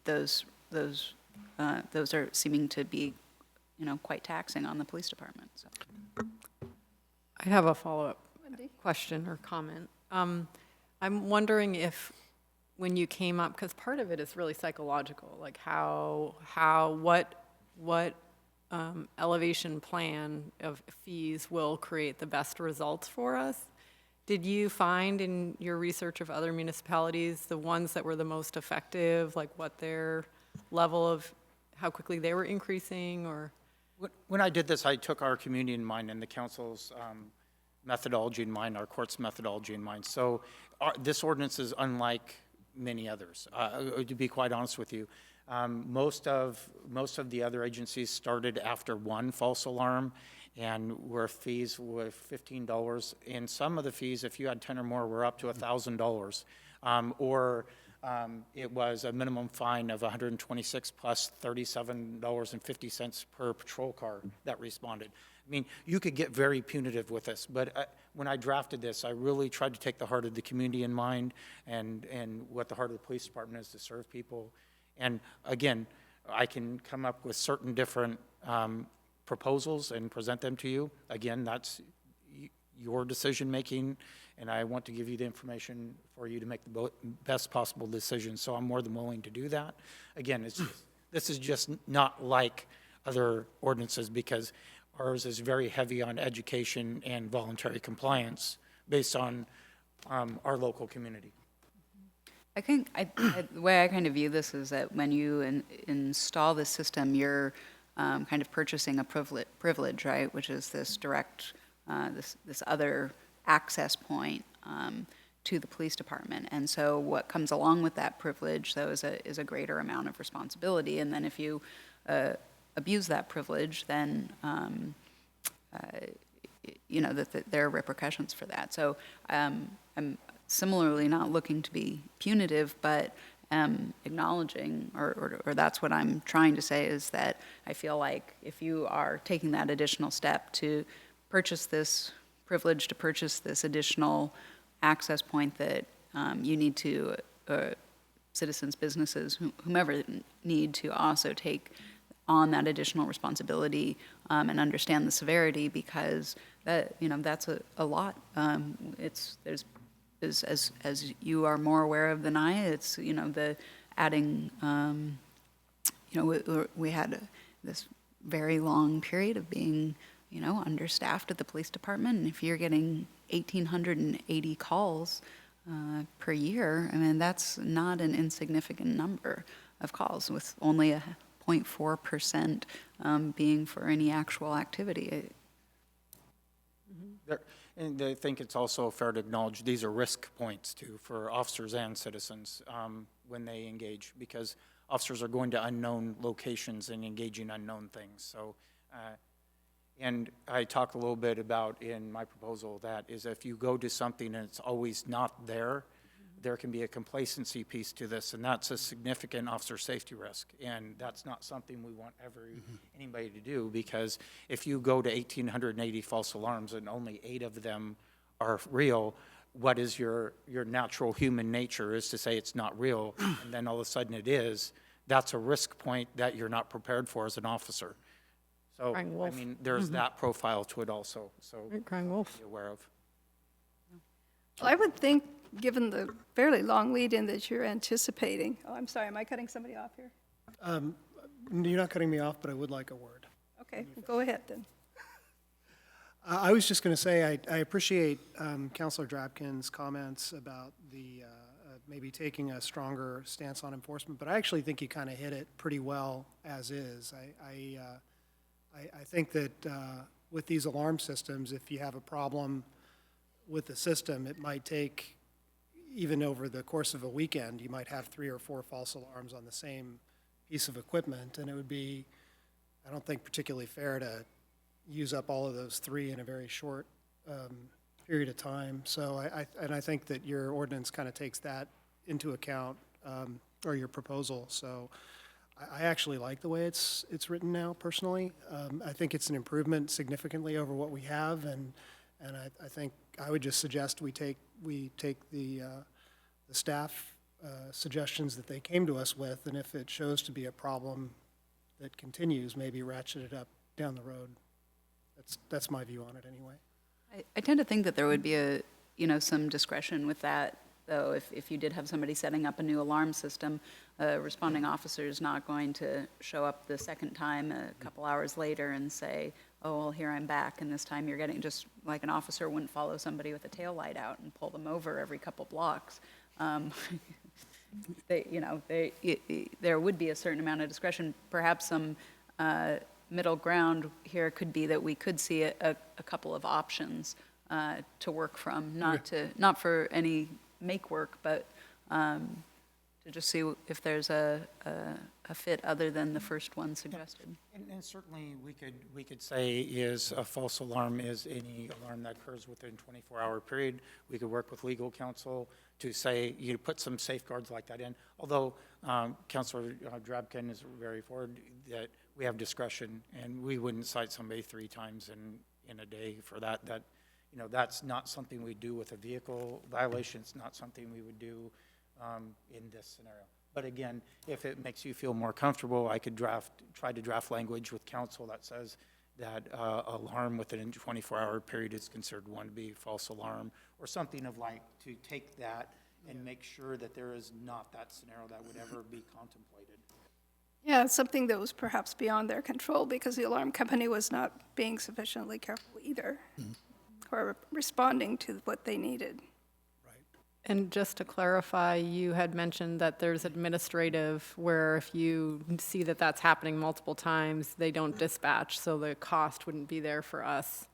those are seeming to be, quite taxing on the police department. So. I have a follow-up question or comment. I'm wondering if, when you came up, because part of it is really psychological, like what elevation plan of fees will create the best results for us. Did you find in your research of other municipalities the ones that were the most effective, like what their level of, how quickly they were increasing, or? When I did this, I took our community in mind and the council's methodology in mind, our court's methodology in mind. So this ordinance is unlike many others, to be quite honest with you. Most of the other agencies started after one false alarm, and where fees were $15. And some of the fees, if you had 10 or more, were up to $1,000. It was a minimum fine of $126 plus $37.50 per patrol car that responded. I mean, you could get very punitive with this, but when I drafted this, I really tried to take the heart of the community in mind and what the heart of the police department is to serve people. And again, I can come up with certain different proposals and present them to you. Again, that's your decision-making, and I want to give you the information for you to make the best possible decision, so I'm more than willing to do that. Again, this is just not like other ordinances because ours is very heavy on education and voluntary compliance based on our local community. I think the way I kind of view this is that when you install the system, you're kind of purchasing a privilege, right? Which is this direct, this other access point to the police department. And so what comes along with that privilege, though, is a greater amount of responsibility. And then if you abuse that privilege, then that there are repercussions for that. So I'm similarly not looking to be punitive, but acknowledging, or that's what I'm trying to say, is that I feel like if you are taking that additional step to purchase this privilege, to purchase this additional access point, that you need to, citizens, businesses, whomever need to also take on that additional responsibility and understand the severity, because that's a lot. As you are more aware of than I, it's the adding. We had this very long period of being understaffed at the police department, and if you're getting 1,880 calls per year, I mean that's not an insignificant number of calls, with only a 0.4% being for any actual activity. And I think it's also fair to acknowledge these are risk points too for officers and citizens when they engage, because officers are going to unknown locations and engaging unknown things. So, and I talked a little bit about in my proposal that is if you go to something and it's always not there, there can be a complacency piece to this, and that's a significant officer safety risk. And that's not something we want anybody to do, because if you go to 1,880 false alarms and only 8 of them are real, what is your natural human nature is to say it's not real, and then all of a sudden it is. That's a risk point that you're not prepared for as an officer. So, I mean, there's that profile to it also, so Crying wolf. be aware of. Well, I would think, given the fairly long lead-in that you're anticipating, oh, I'm sorry, am I cutting somebody off here? You're not cutting me off, but I would like a word. Okay, well, go ahead then. I was just going to say, I appreciate Counselor Drapkin's comments about the, maybe taking a stronger stance on enforcement, but I actually think you kind of hit it pretty well as is. I think that with these alarm systems, if you have a problem with the system, it might take, even over the course of a weekend, you might have 3 or 4 false alarms on the same piece of equipment, and it would be, I don't think, particularly fair to use up all of those 3 in a very short period of time. So I think that your ordinance kind of takes that into account, or your proposal. So I actually like the way it's written now, personally. I think it's an improvement significantly over what we have, and I think I would just suggest we take the staff suggestions that they came to us with, and if it shows to be a problem that continues, maybe ratchet it up down the road. That's my view on it anyway. I tend to think that there would be some discretion with that, though. If you did have somebody setting up a new alarm system, a responding officer is not going to show up the second time a couple hours later and say, oh, well, here I'm back, and this time you're getting, just like an officer wouldn't follow somebody with a tail light out and pull them over every couple blocks. There would be a certain amount of discretion. Perhaps some middle ground here could be that we could see a couple of options to work from, not for any make work, but to just see if there's a fit other than the first one suggested. And certainly, we could say is a false alarm is any alarm that occurs within a 24-hour period. We could work with legal counsel to say, you put some safeguards like that in. Although Councilor Drapkin is very forward that we have discretion, and we wouldn't cite somebody 3 times in a day for that. That's not something we do with a vehicle violation. It's not something we would do in this scenario. But again, if it makes you feel more comfortable, I could try to draft language with counsel that says that alarm within a 24-hour period is considered one to be false alarm, or something of like to take that and make sure that there is not that scenario that would ever be contemplated. Yeah, it's something that was perhaps beyond their control because the alarm company was not being sufficiently careful either, or responding to what they needed. And just to clarify, you had mentioned that there's administrative where if you see that that's happening multiple times, they don't dispatch, so the cost wouldn't be there for us.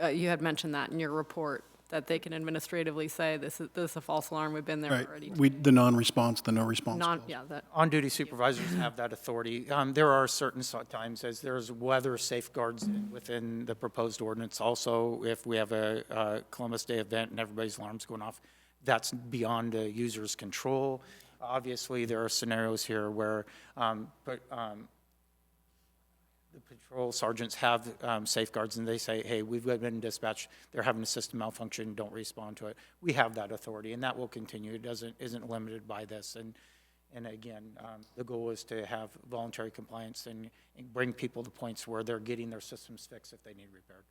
You had mentioned that in your report, that they can administratively say, this is a false alarm, we've been there Right. already. The non-response, the no response calls. Yeah, that. On-duty supervisors have that authority. There are certain times, as there's weather safeguards within the proposed ordinance. Also, if we have a Columbus Day event and everybody's alarm's going off, that's beyond a user's control. Obviously, there are scenarios here where the patrol sergeants have safeguards, and they say, hey, we've been dispatched, they're having a system malfunction, don't respond to it. We have that authority, and that will continue. It isn't limited by this. And again, the goal is to have voluntary compliance and bring people to points where they're getting their systems fixed if they need repaired.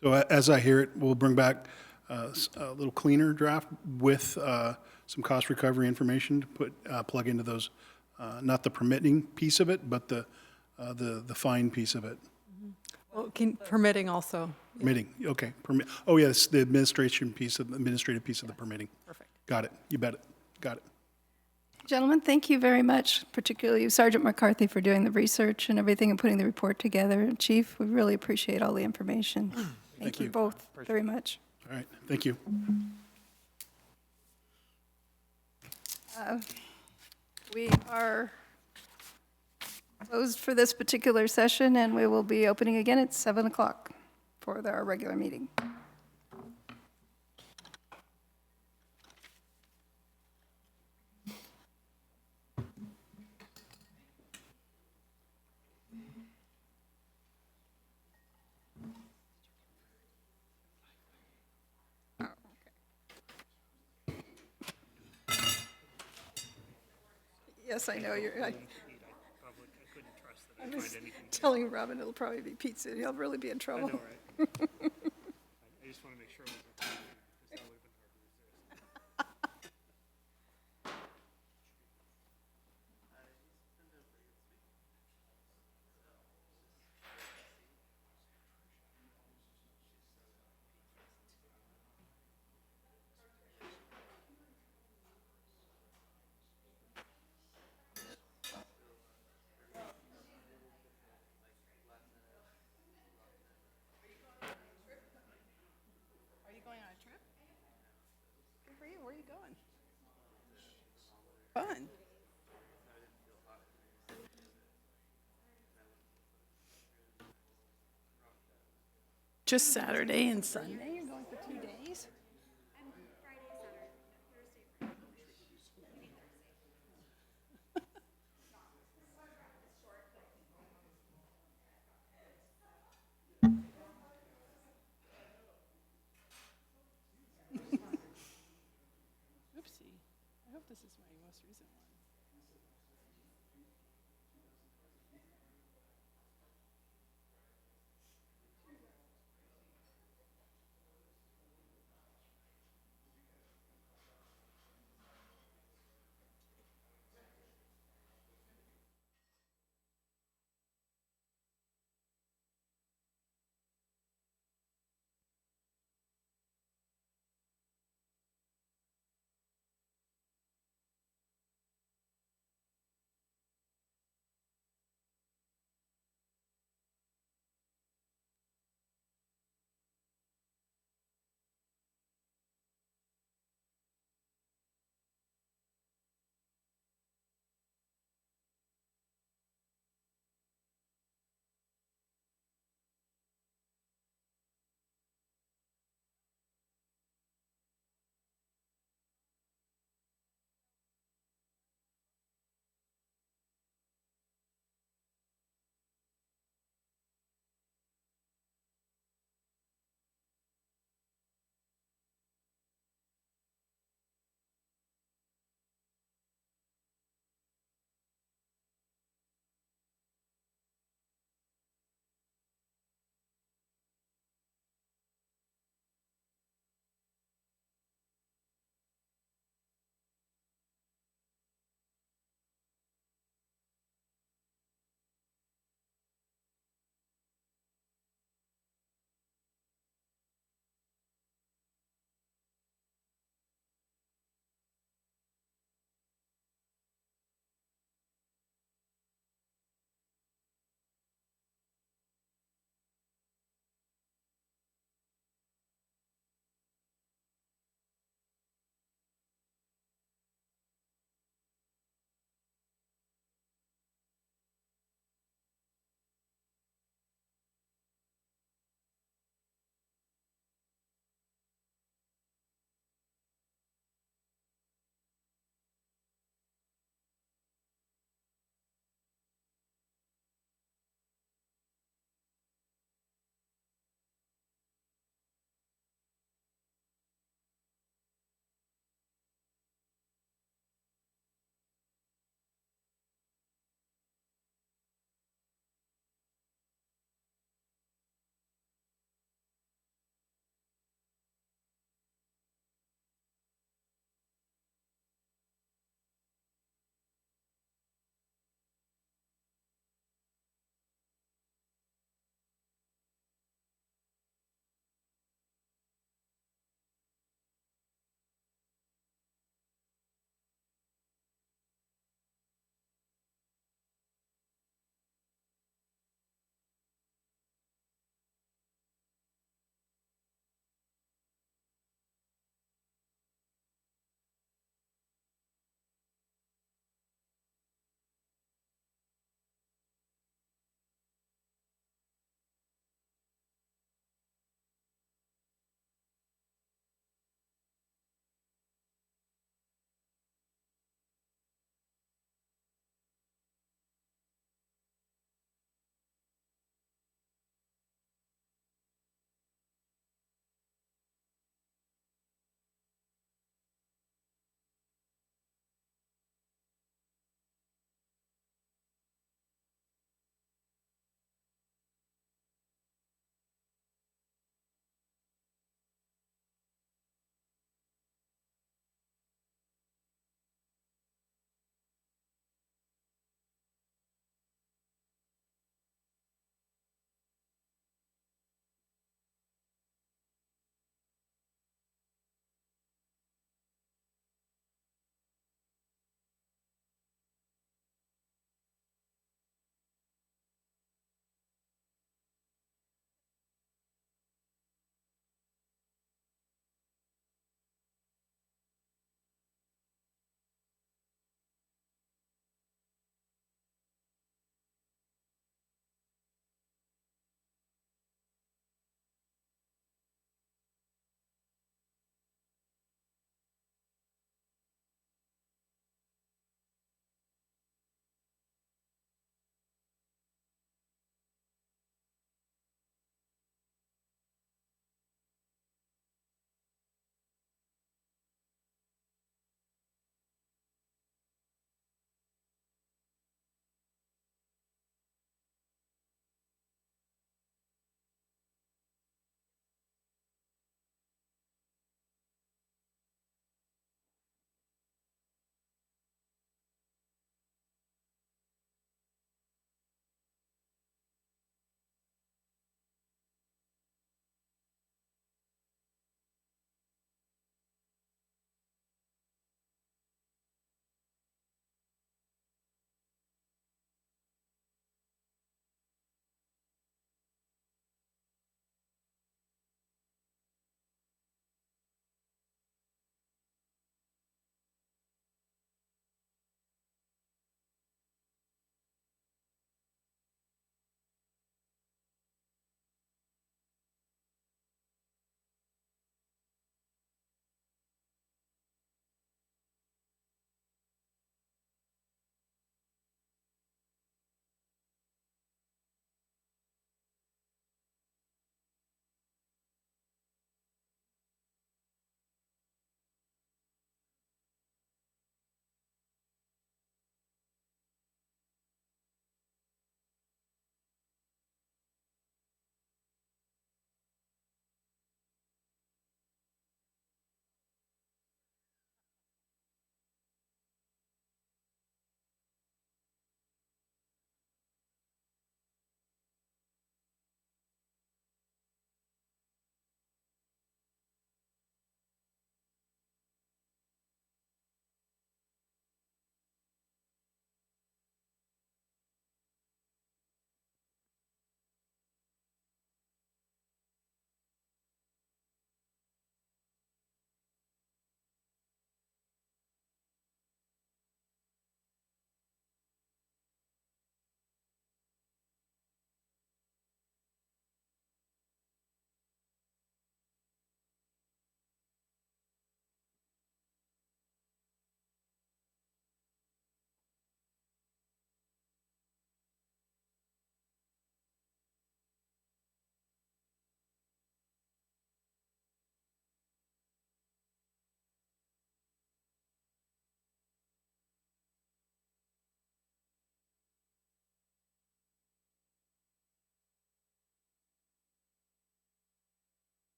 So as I hear it, we'll bring back a little cleaner draft with some cost recovery information to plug into those, not the permitting piece of it, but the fine piece of it. Well, permitting also. Permitting, okay. Oh, yes, the administrative piece of the permitting. Perfect. Got it. You bet it. Got it. Gentlemen, thank you very much, particularly you, Sergeant McCarthy, for doing the research and everything and putting the report together. Chief, we really appreciate all the information. Thank you both very much. All right, thank you. We are closed for this particular session, and we will be opening again at 7 o'clock for our regular meeting. Yes, I know you're. I was telling Robin it'll probably be pizza. He'll really be in trouble. I know, right? I just want to make sure it was okay, because that would have been hard to resist. Just Saturday and Sunday? You're going for 2 days? Oopsie. I hope this is my most recent one.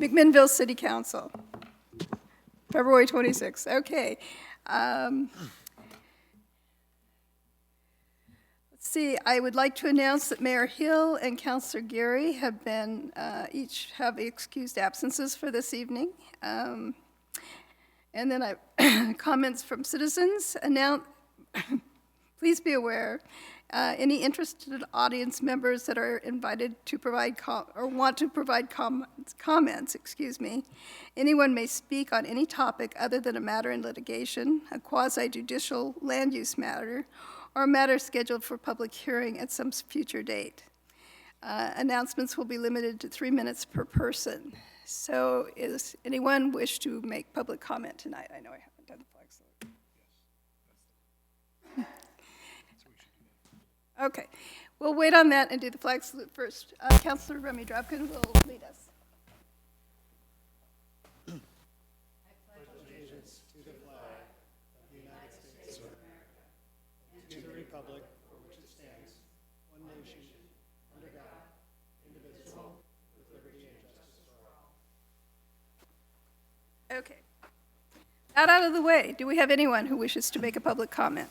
McMinnville City Council, February 26th. Okay. Let's see, I would like to announce that Mayor Hill and Councilor Gary have been, each have excused absences for this evening. And then comments from citizens. Please be aware, any interested audience members that are invited to provide or want to provide comments, anyone may speak on any topic other than a matter in litigation, a quasi-judicial land use matter, or a matter scheduled for public hearing at some future date. Announcements will be limited to 3 minutes per person. So is anyone wish to make public comment tonight? I know I haven't done the flag salute. Okay, we'll wait on that and do the flag salute first. Councilor Remy Dropkin will lead us. I pledge allegiance to the flag of the United States of America and to the republic for which it stands, one nation, under God, indivisible, with liberty and justice for all. Okay. That out of the way, do we have anyone who wishes to make a public comment?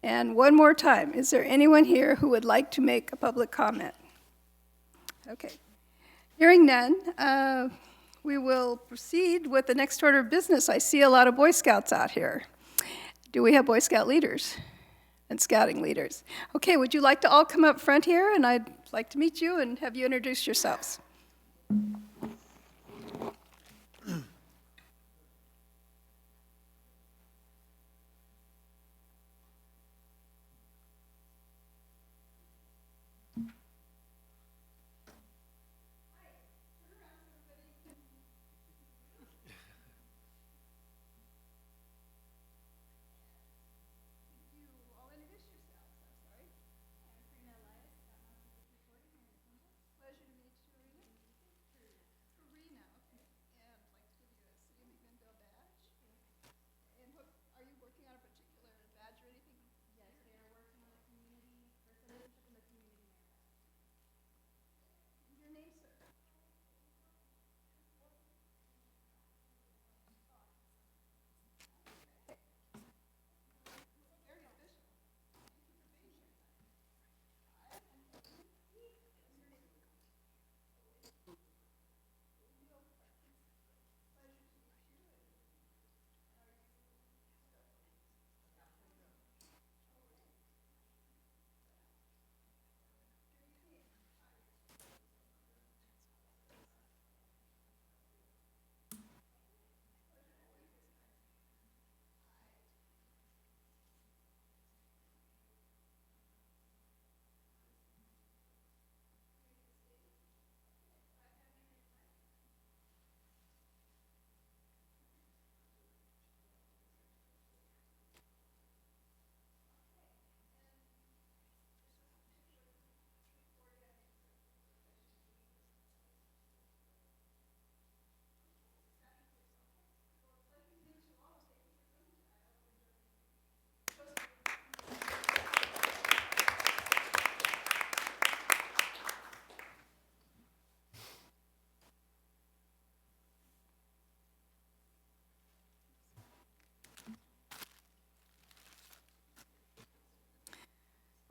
And one more time, is there anyone here who would like to make a public comment? Okay. Hearing none, we will proceed with the next order of business. I see a lot of Boy Scouts out here. Do we have Boy Scout leaders and scouting leaders? Okay, would you like to all come up front here? And I'd like to meet you and have you introduce yourselves.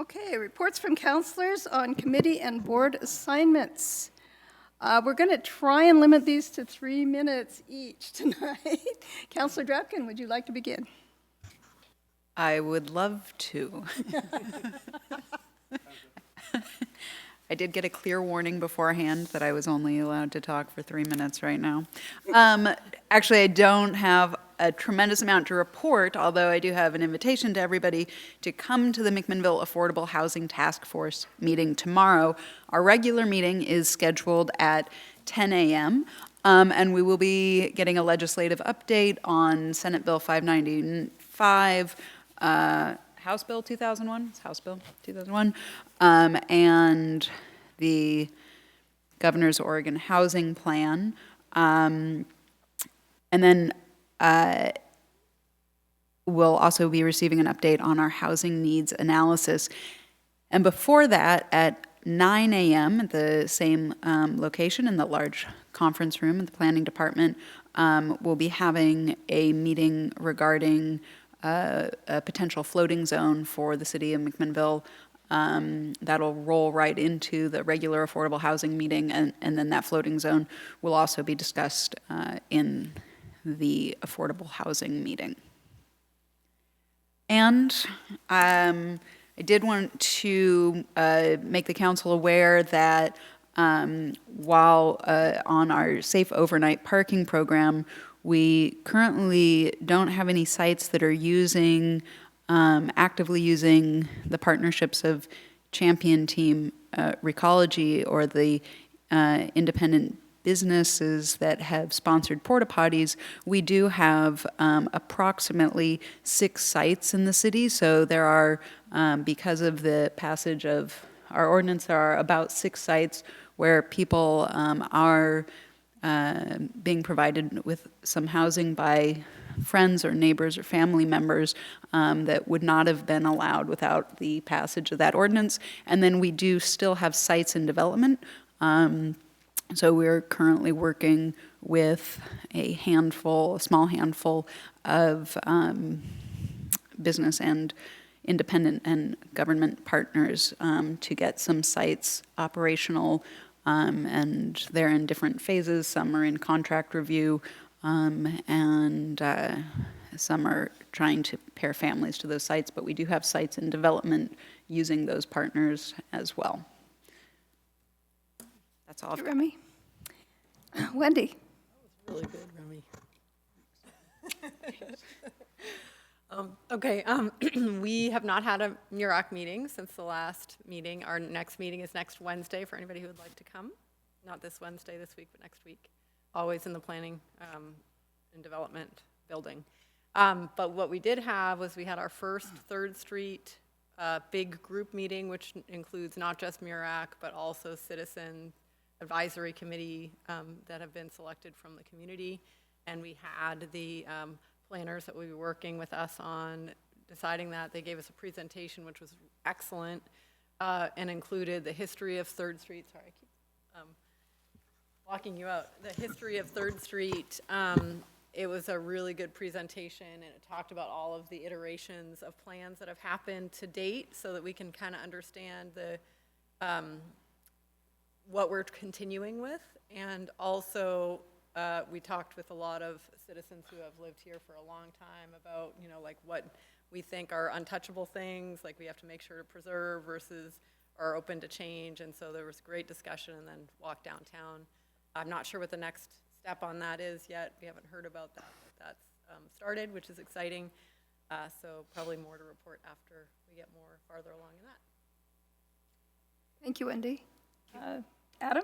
Okay, reports from counselors on committee and board assignments. We're going to try and limit these to 3 minutes each tonight. Counselor Dropkin, would you like to begin? I would love to. I did get a clear warning beforehand that I was only allowed to talk for 3 minutes right now. Actually, I don't have a tremendous amount to report, although I do have an invitation to everybody to come to the McMinnville Affordable Housing Task Force meeting tomorrow. Our regular meeting is scheduled at 10 a.m., and we will be getting a legislative update on Senate Bill 595, House Bill 2001, it's House Bill 2001, and the Governor's Oregon Housing Plan. And then we'll also be receiving an update on our housing needs analysis. And before that, at 9 a.m. at the same location in the large conference room in the planning department. We'll be having a meeting regarding a potential floating zone for the city of McMinnville. That'll roll right into the regular affordable housing meeting, and then that floating zone will also be discussed in the affordable housing meeting. And I did want to make the council aware that while on our safe overnight parking program, we currently don't have any sites that are actively using the partnerships of Champion Team Recology or the independent businesses that have sponsored porta potties. We do have approximately 6 sites in the city, so there are, because of the passage of our ordinance, there are about 6 sites where people are being provided with some housing by friends or neighbors or family members that would not have been allowed without the passage of that ordinance. And then we do still have sites in development. So we're currently working with a small handful of business and independent and government partners to get some sites operational, and they're in different phases. Some are in contract review, and some are trying to pair families to those sites, but we do have sites in development using those partners as well. That's all I've got. Remy? Wendy? Really good, Remy. Okay, we have not had a MURAC meeting since the last meeting. Our next meeting is next Wednesday for anybody who would like to come. Not this Wednesday this week, but next week. Always in the planning and development building. But what we did have was we had our first 3rd Street big group meeting, which includes not just MURAC, but also citizen advisory committee that have been selected from the community. And we had the planners that will be working with us on deciding that. They gave us a presentation, which was excellent, and included the history of 3rd Street. Sorry, I keep blocking you out. The history of 3rd Street. It was a really good presentation, and it talked about all of the iterations of plans that have happened to date so that we can kind of understand the what we're continuing with. And also, we talked with a lot of citizens who have lived here for a long time about, you know, like what we think are untouchable things, like we have to make sure to preserve versus are open to change. And so there was great discussion, and then walk downtown. I'm not sure what the next step on that is yet. We haven't heard about that, but that's started, which is exciting. So probably more to report after we get more farther along in that. Thank you, Wendy. Adam?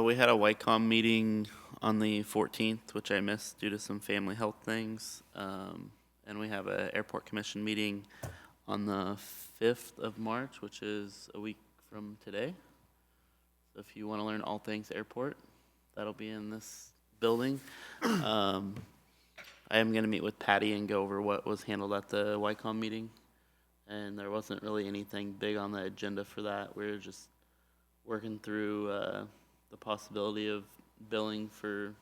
We had a YCOM meeting on the 14th, which I missed due to some family health things. And we have an airport commission meeting on the 5th of March, which is a week from today. So if you want to learn all things airport, that'll be in this building. I am going to meet with Patty and go over what was handled at the YCOM meeting. And there wasn't really anything big on the agenda for that. We were just working through the possibility of billing for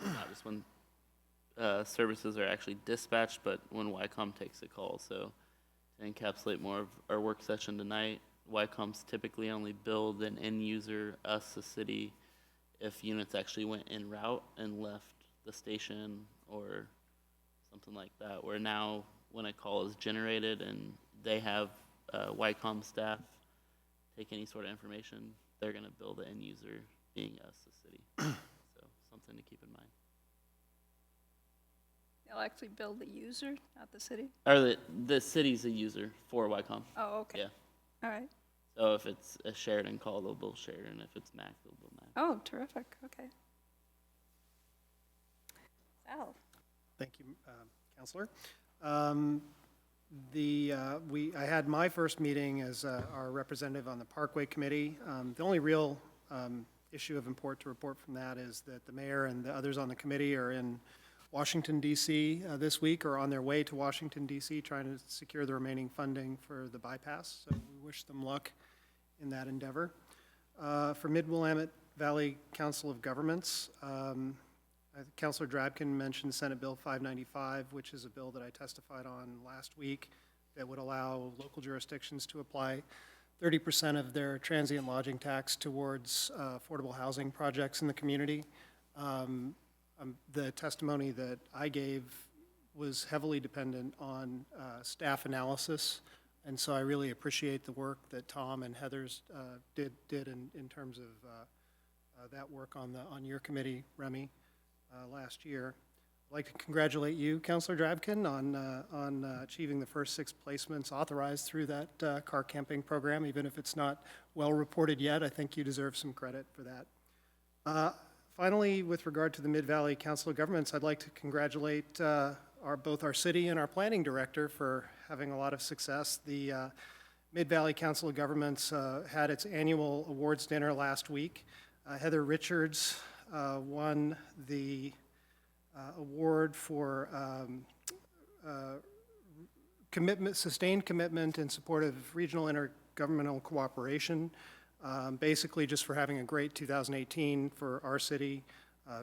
not just when services are actually dispatched, but when YCOM takes a call. So to encapsulate more of our work session tonight, YCOM's typically only billed an end user, us, the city, if units actually went en route and left the station or something like that, where now when a call is generated and they have YCOM staff take any sort of information, they're going to bill the end user, being us, the city. So something to keep in mind. They'll actually bill the user, not the city? Or the city's a user for YCOM. Oh, okay. Yeah. All right. So if it's a Sheridan call, they'll bill Sheridan. If it's Mac, they'll bill Mac. Oh, terrific. Okay. Sal? Thank you, Counselor. I had my first meeting as our representative on the Parkway Committee. The only real issue of import to report from that is that the mayor and the others on the committee are in Washington DC this week, or on their way to Washington DC, trying to secure the remaining funding for the bypass. So we wish them luck in that endeavor. For Mid-Willamette Valley Council of Governments, Councilor Drabkin mentioned Senate Bill 595, which is a bill that I testified on last week that would allow local jurisdictions to apply 30% of their transient lodging tax towards affordable housing projects in the community. The testimony that I gave was heavily dependent on staff analysis, and so I really appreciate the work that Tom and Heather's did in terms of that work on your committee, Remy, last year. I'd like to congratulate you, Councilor Drabkin, on achieving the first 6 placements authorized through that car camping program. Even if it's not well reported yet, I think you deserve some credit for that. Finally, with regard to the Mid-Valley Council of Governments, I'd like to congratulate both our city and our planning director for having a lot of success. The Mid-Valley Council of Governments had its annual awards dinner last week. Heather Richards won the award for sustained commitment in support of regional intergovernmental cooperation, basically just for having a great 2018 for our city,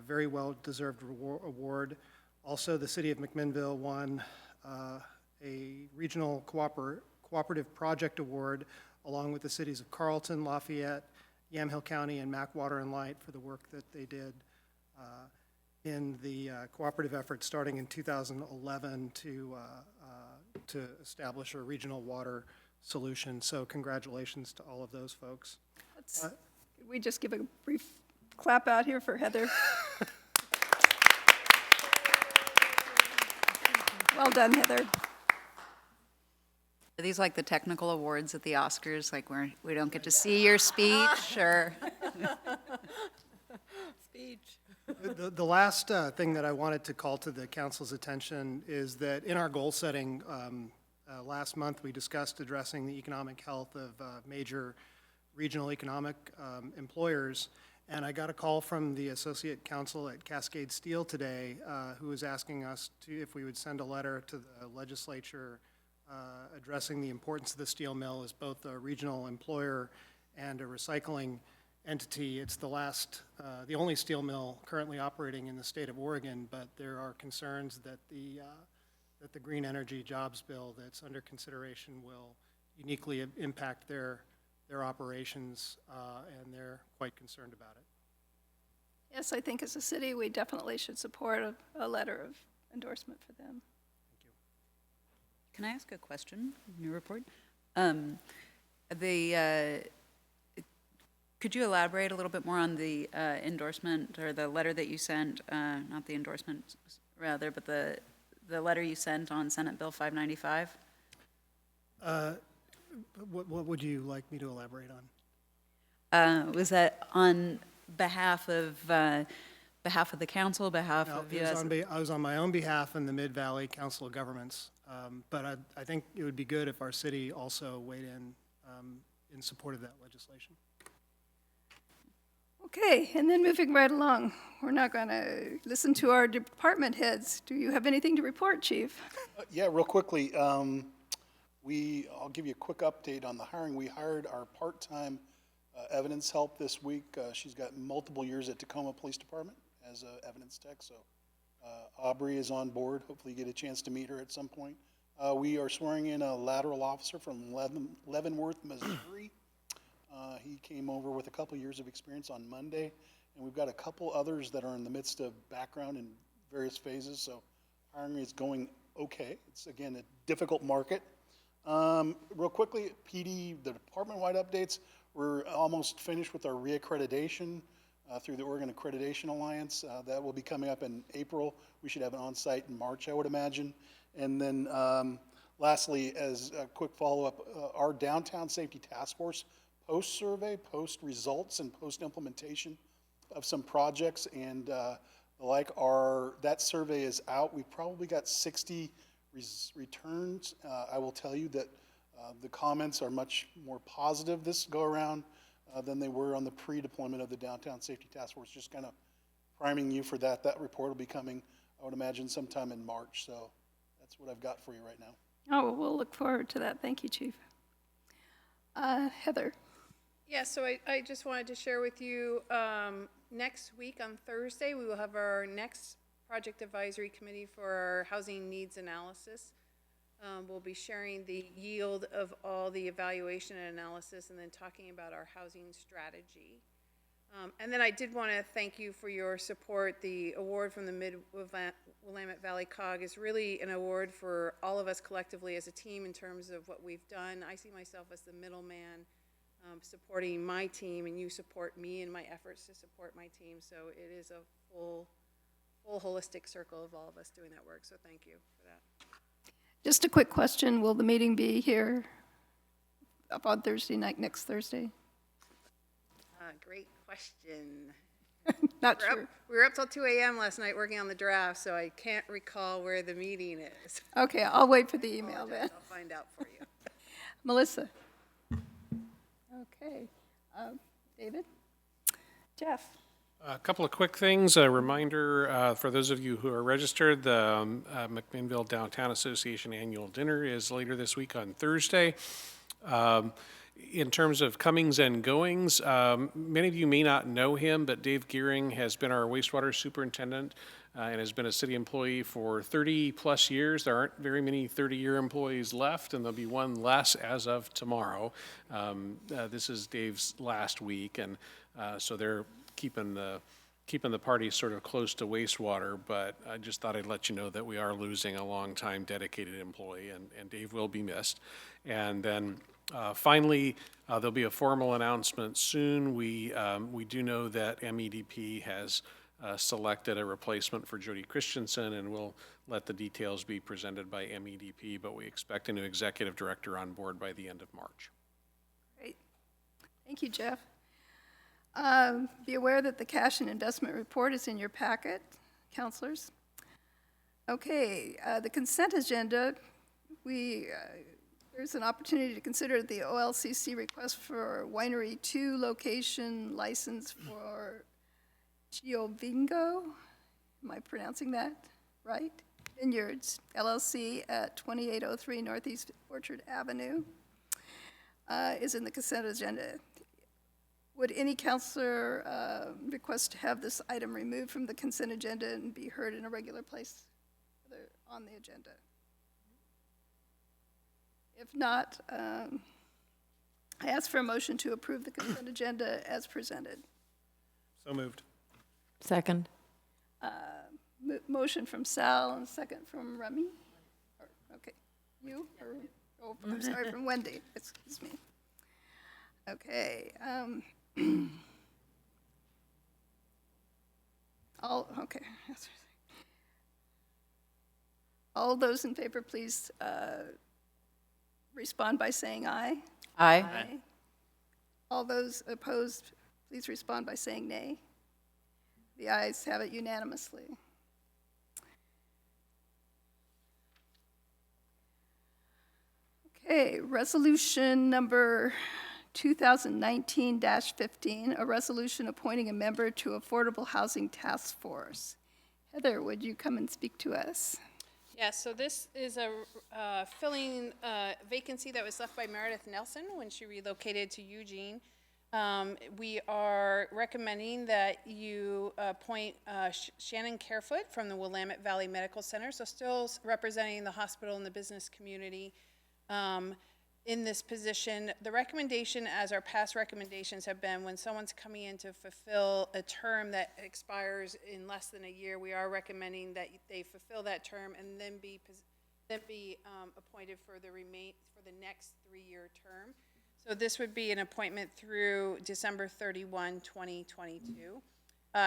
very well-deserved award. Also, the city of McMinnville won a regional cooperative project award along with the cities of Carlton, Lafayette, Yamhill County, and Mac Water and Light for the work that they did in the cooperative effort starting in 2011 to establish a regional water solution. So congratulations to all of those folks. Could we just give a brief clap out here for Heather? Well done, Heather. Are these like the technical awards at the Oscars, like where we don't get to see your speech, or? Speech. The last thing that I wanted to call to the council's attention is that in our goal setting last month, we discussed addressing the economic health of major regional economic employers, and I got a call from the associate counsel at Cascade Steel today who was asking us if we would send a letter to the legislature addressing the importance of the steel mill as both a regional employer and a recycling entity. It's the only steel mill currently operating in the state of Oregon, but there are concerns that the Green Energy Jobs Bill that's under consideration will uniquely impact their operations, and they're quite concerned about it. Yes, I think as a city, we definitely should support a letter of endorsement for them. Can I ask a question in your report? Could you elaborate a little bit more on the endorsement or the letter that you sent, not the endorsement rather, but the letter you sent on Senate Bill 595? What would you like me to elaborate on? Was that on behalf of the council, behalf No, of you? I was on my own behalf and the Mid-Valley Council of Governments, but I think it would be good if our city also weighed in support of that legislation. Okay, and then moving right along, we're now going to listen to our department heads. Do you have anything to report, Chief? Yeah, real quickly, I'll give you a quick update on the hiring. We hired our part-time evidence help this week. She's got multiple years at Tacoma Police Department as an evidence tech, so Aubrey is on board. Hopefully you get a chance to meet her at some point. We are swearing in a lateral officer from Leavenworth, Missouri. He came over with a couple years of experience on Monday, and we've got a couple others that are in the midst of background in various phases, so hiring is going okay. It's, again, a difficult market. Real quickly, PD, the department-wide updates, we're almost finished with our reaccreditation through the Oregon Accreditation Alliance. That will be coming up in April. We should have it on site in March, I would imagine. And then lastly, as a quick follow-up, our Downtown Safety Task Force post-survey, post-results, and post-implementation of some projects and that survey is out. We've probably got 60 returns. I will tell you that the comments are much more positive this go-around than they were on the pre-deployment of the Downtown Safety Task Force. Just kind of priming you for that. That report will be coming I would imagine sometime in March, so that's what I've got for you right now. Oh, well, we'll look forward to that. Thank you, Chief. Heather? Yeah, so I just wanted to share with you, next week on Thursday, we will have our next Project Advisory Committee for our Housing Needs Analysis. We'll be sharing the yield of all the evaluation and analysis and then talking about our housing strategy. And then I did want to thank you for your support. The award from the Mid-Willamette Valley COG is really an award for all of us collectively as a team in terms of what we've done. I see myself as the middleman supporting my team, and you support me in my efforts to support my team. So it is a full holistic circle of all of us doing that work. So thank you for that. Just a quick question. Will the meeting be here up on Thursday night, next Thursday? Great question. Not sure. We were up till 2 a.m. last night working on the draft, so I can't recall where the meeting is. Okay, I'll wait for the email then. I'll find out for you. Melissa? Okay. David? Jeff? A couple of quick things. A reminder for those of you who are registered, the McMinnville Downtown Association Annual Dinner is later this week on Thursday. In terms of comings and goings, many of you may not know him, but Dave Gearing has been our wastewater superintendent and has been a city employee for 30 plus years. There aren't very many 30-year employees left, and there'll be one less as of tomorrow. This is Dave's last week, and so they're keeping the party sort of close to wastewater, but I just thought I'd let you know that we are losing a long-time dedicated employee, and Dave will be missed. And then finally, there'll be a formal announcement soon. We do know that MEDP has selected a replacement for Jody Christensen, and we'll let the details be presented by MEDP, but we expect a new executive director on board by the end of March. Great. Thank you, Jeff. Be aware that the cash and investment report is in your packet, counselors. Okay, the consent agenda, there's an opportunity to consider the OLCC request for Winery 2 location license for Giovingo, am I pronouncing that right? Vineyards, LLC at 2803 Northeast Orchard Avenue is in the consent agenda. Would any counselor request to have this item removed from the consent agenda and be heard in a regular place on the agenda? If not, I ask for a motion to approve the consent agenda as presented. So moved. Second. Motion from Sal and a second from Remy? Okay, you? Oh, I'm sorry, from Wendy, excuse me. Okay. Okay. All those in favor, please respond by saying aye. Aye. Aye. All those opposed, please respond by saying nay. The ayes have it unanimously. Okay, resolution number 2019-15, a resolution appointing a member to Affordable Housing Task Force. Heather, would you come and speak to us? Yeah, so this is a filling vacancy that was left by Meredith Nelson when she relocated to Eugene. We are recommending that you appoint Shannon Carefoot from the Willamette Valley Medical Center, so still representing the hospital and the business community in this position. The recommendation, as our past recommendations have been, when someone's coming in to fulfill a term that expires in less than a year, we are recommending that they fulfill that term and then be appointed for the next 3-year term. So this would be an appointment through December 31, 2022.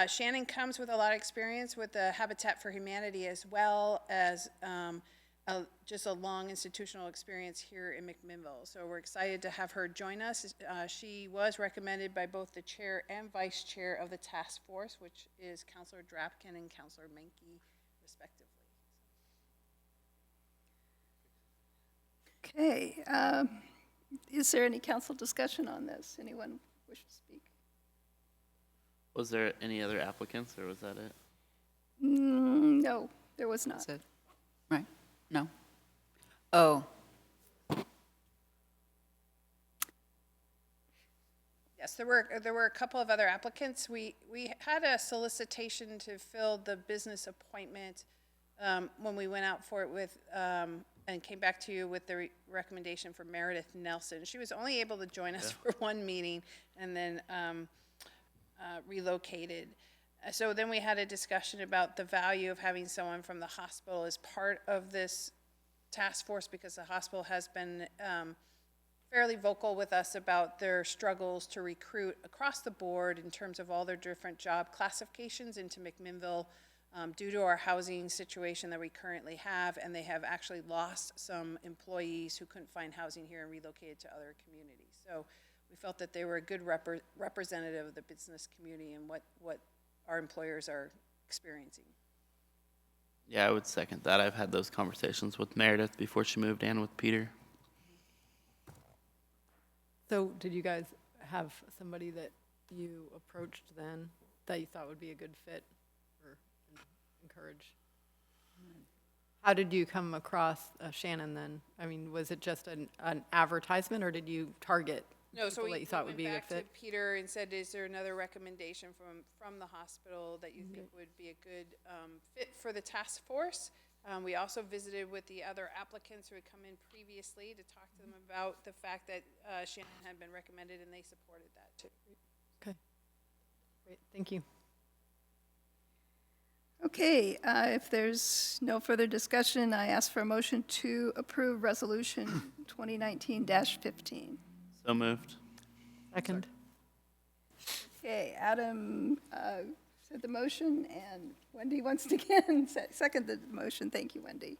Shannon comes with a lot of experience with the Habitat for Humanity, as well as just a long institutional experience here in McMinnville. So we're excited to have her join us. She was recommended by both the chair and vice chair of the task force, which is Councilor Drapkin and Councilor Menke, respectively. Okay, is there any council discussion on this? Anyone wish to speak? Was there any other applicants, or was that it? No, there was not. That's it. Right? No? Oh, Yes, there were a couple of other applicants. We had a solicitation to fill the business appointment when we went out for it with, and came back to you with the recommendation for Meredith Nelson. She was only able to join us for one meeting and then relocated. So then we had a discussion about the value of having someone from the hospital as part of this task force, because the hospital has been fairly vocal with us about their struggles to recruit across the board in terms of all their different job classifications into McMinnville due to our housing situation that we currently have, and they have actually lost some employees who couldn't find housing here and relocated to other communities. So we felt that they were a good representative of the business community and what our employers are experiencing. Yeah, I would second that. I've had those conversations with Meredith before she moved and with Peter. So did you guys have somebody that you approached then that you thought would be a good fit or encourage? How did you come across Shannon then? I mean, was it just an advertisement, or did you target No, so people we that you thought would went be a good back to fit? Peter and said, is there another recommendation from the hospital that you think would be a good fit for the task force? We also visited with the other applicants who had come in previously to talk to them about the fact that Shannon had been recommended, and they supported that too. Okay, great, thank you. Okay, if there's no further discussion, I ask for a motion to approve Resolution 2019-15. So moved. Second. Okay, Adam said the motion, and Wendy once again seconded the motion. Thank you, Wendy.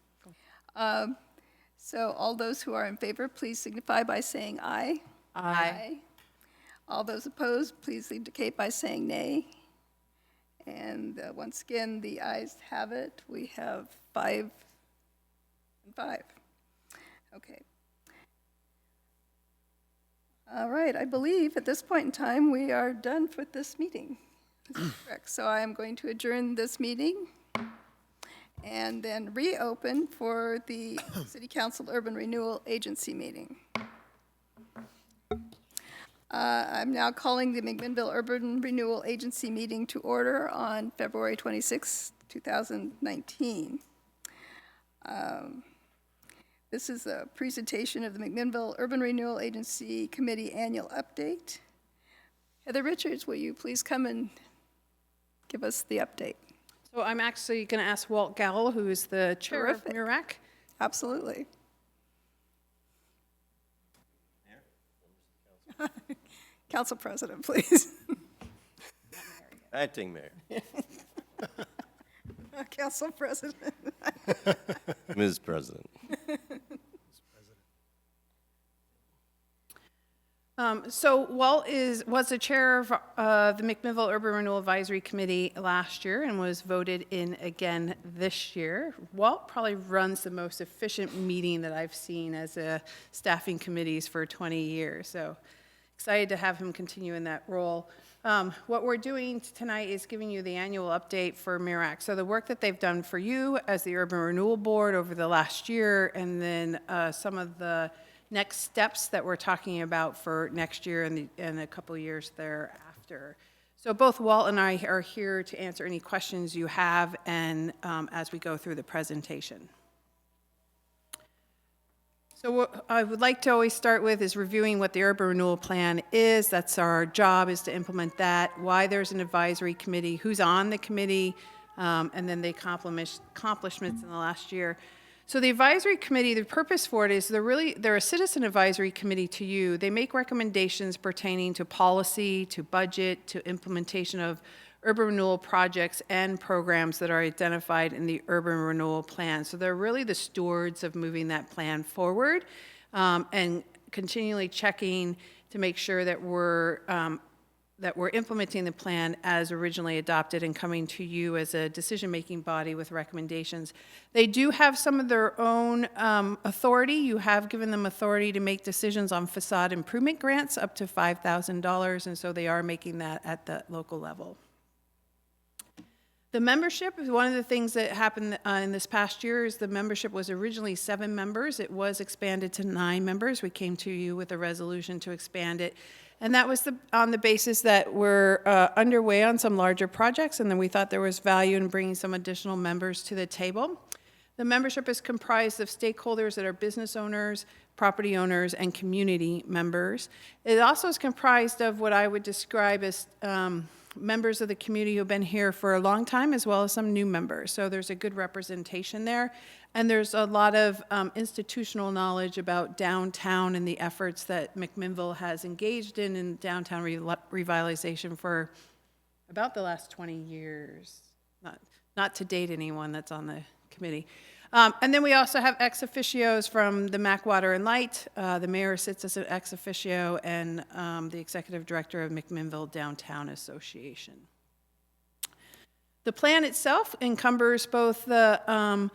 So all those who are in favor, please signify by saying aye. Aye. All those opposed, please indicate by saying nay. And once again, the ayes have it. We have 5 and 5. Okay. All right, I believe at this point in time, we are done for this meeting. This is correct. So I am going to adjourn this meeting and then reopen for the City Council Urban Renewal Agency meeting. I'm now calling the McMinnville Urban Renewal Agency meeting to order on February 26, 2019. This is a presentation of the McMinnville Urban Renewal Agency Committee Annual Update. Heather Richards, will you please come and give us the update? So I'm actually going to ask Walt Gall, who is the chair of Terrific. MIRAC. Absolutely. Council President, please. Acting Mayor. Council President. Ms. President. So Walt was the chair of the McMinnville Urban Renewal Advisory Committee last year and was voted in again this year. Walt probably runs the most efficient meeting that I've seen as a staffing committees for 20 years. So excited to have him continue in that role. What we're doing tonight is giving you the annual update for MIRAC. So the work that they've done for you as the Urban Renewal Board over the last year, and then some of the next steps that we're talking about for next year and a couple of years thereafter. So both Walt and I are here to answer any questions you have and as we go through the presentation. So what I would like to always start with is reviewing what the Urban Renewal Plan is. That's our job, is to implement that, why there's an advisory committee, who's on the committee, and then the accomplishments in the last year. So the advisory committee, the purpose for it is they're a citizen advisory committee to you. They make recommendations pertaining to policy, to budget, to implementation of urban renewal projects and programs that are identified in the Urban Renewal Plan. So they're really the stewards of moving that plan forward and continually checking to make sure that we're implementing the plan as originally adopted and coming to you as a decision-making body with recommendations. They do have some of their own authority. You have given them authority to make decisions on facade improvement grants up to $5,000, and so they are making that at the local level. The membership, one of the things that happened in this past year is the membership was originally 7 members. It was expanded to 9 members. We came to you with a resolution to expand it. And that was on the basis that we're underway on some larger projects, and then we thought there was value in bringing some additional members to the table. The membership is comprised of stakeholders that are business owners, property owners, and community members. It also is comprised of what I would describe as members of the community who have been here for a long time, as well as some new members. So there's a good representation there. And there's a lot of institutional knowledge about downtown and the efforts that McMinnville has engaged in downtown revitalization for about the last 20 years. Not to date anyone that's on the committee. And then we also have ex officios from the Mac Water and Light. The mayor sits as an ex officio, and the executive director of McMinnville Downtown Association. The plan itself encumbers both the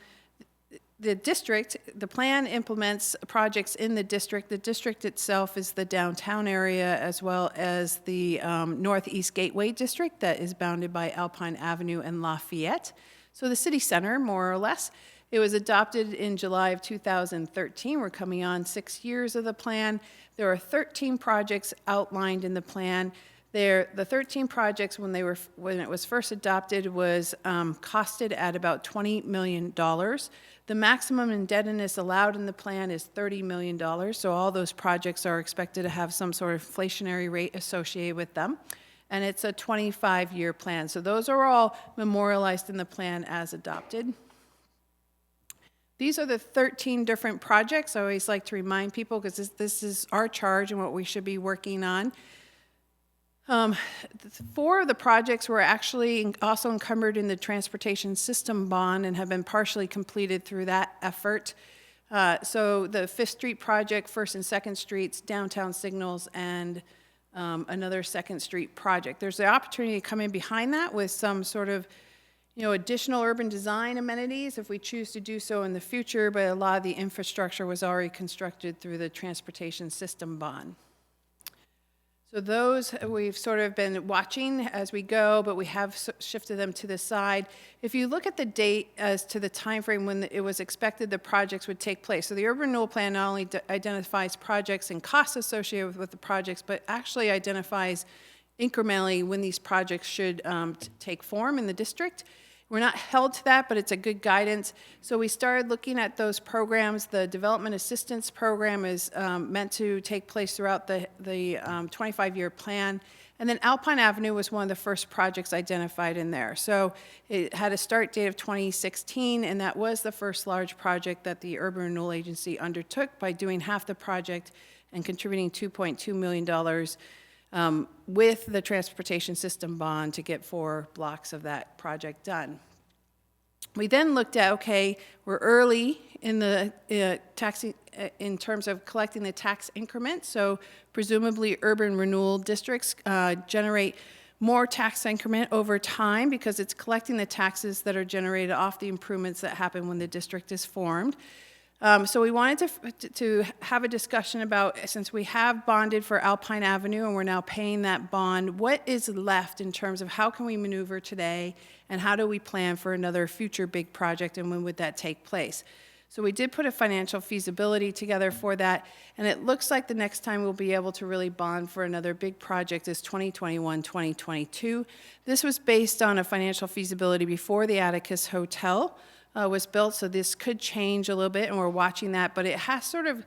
district. The plan implements projects in the district. The district itself is the downtown area, as well as the Northeast Gateway District that is bounded by Alpine Avenue and Lafayette. So the city center, more or less. It was adopted in July of 2013. We're coming on 6 years of the plan. There are 13 projects outlined in the plan. The 13 projects, when it was first adopted, was costed at about $20 million. The maximum indebtedness allowed in the plan is $30 million, so all those projects are expected to have some sort of inflationary rate associated with them. And it's a 25-year plan. So those are all memorialized in the plan as adopted. These are the 13 different projects. I always like to remind people, because this is our charge and what we should be working on. 4 of the projects were actually also encumbered in the transportation system bond and have been partially completed through that effort. So the 5th Street project, 1st and 2nd Streets, downtown signals, and another 2nd Street project. There's the opportunity to come in behind that with some sort of additional urban design amenities if we choose to do so in the future, but a lot of the infrastructure was already constructed through the transportation system bond. So those we've sort of been watching as we go, but we have shifted them to the side. If you look at the date as to the time frame when it was expected the projects would take place, so the urban renewal plan not only identifies projects and costs associated with the projects, but actually identifies incrementally when these projects should take form in the district. We're not held to that, but it's a good guidance. So we started looking at those programs. The development assistance program is meant to take place throughout the 25-year plan. And then Alpine Avenue was one of the first projects identified in there. So it had a start date of 2016, and that was the first large project that the Urban Renewal Agency undertook by doing half the project and contributing $2.2 million with the transportation system bond to get 4 blocks of that project done. We then looked at, okay, we're early in the in terms of collecting the tax increment, so presumably urban renewal districts generate more tax increment over time because it's collecting the taxes that are generated off the improvements that happen when the district is formed. So we wanted to have a discussion about, since we have bonded for Alpine Avenue and we're now paying that bond, what is left in terms of how can we maneuver today and how do we plan for another future big project and when would that take place? So we did put a financial feasibility together for that, and it looks like the next time we'll be able to really bond for another big project is 2021, 2022. This was based on a financial feasibility before the Atticus Hotel was built, so this could change a little bit, and we're watching that, but it has sort of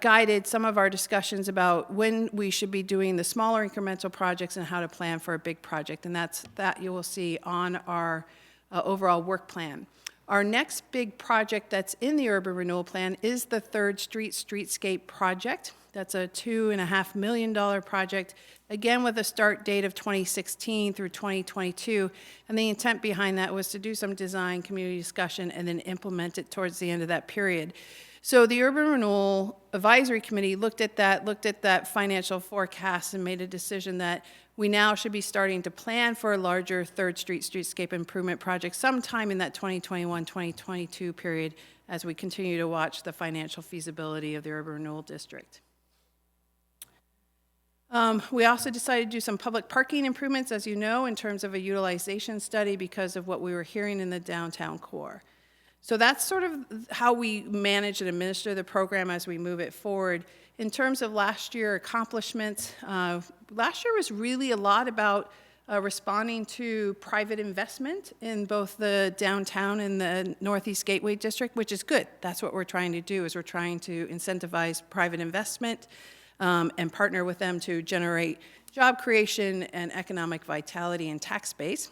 guided some of our discussions about when we should be doing the smaller incremental projects and how to plan for a big project, and that you will see on our overall work plan. Our next big project that's in the urban renewal plan is the 3rd Street Streetscape project. That's a $2.5 million project, again with a start date of 2016 through 2022. And the intent behind that was to do some design, community discussion, and then implement it towards the end of that period. So the Urban Renewal Advisory Committee looked at that financial forecast and made a decision that we now should be starting to plan for a larger 3rd Street Streetscape improvement project sometime in that 2021-2022 period as we continue to watch the financial feasibility of the Urban Renewal District. We also decided to do some public parking improvements, as you know, in terms of a utilization study because of what we were hearing in the downtown core. So that's sort of how we manage and administer the program as we move it forward. In terms of last year accomplishments, last year was really a lot about responding to private investment in both the downtown and the Northeast Gateway District, which is good. That's what we're trying to do, is we're trying to incentivize private investment and partner with them to generate job creation and economic vitality and tax base.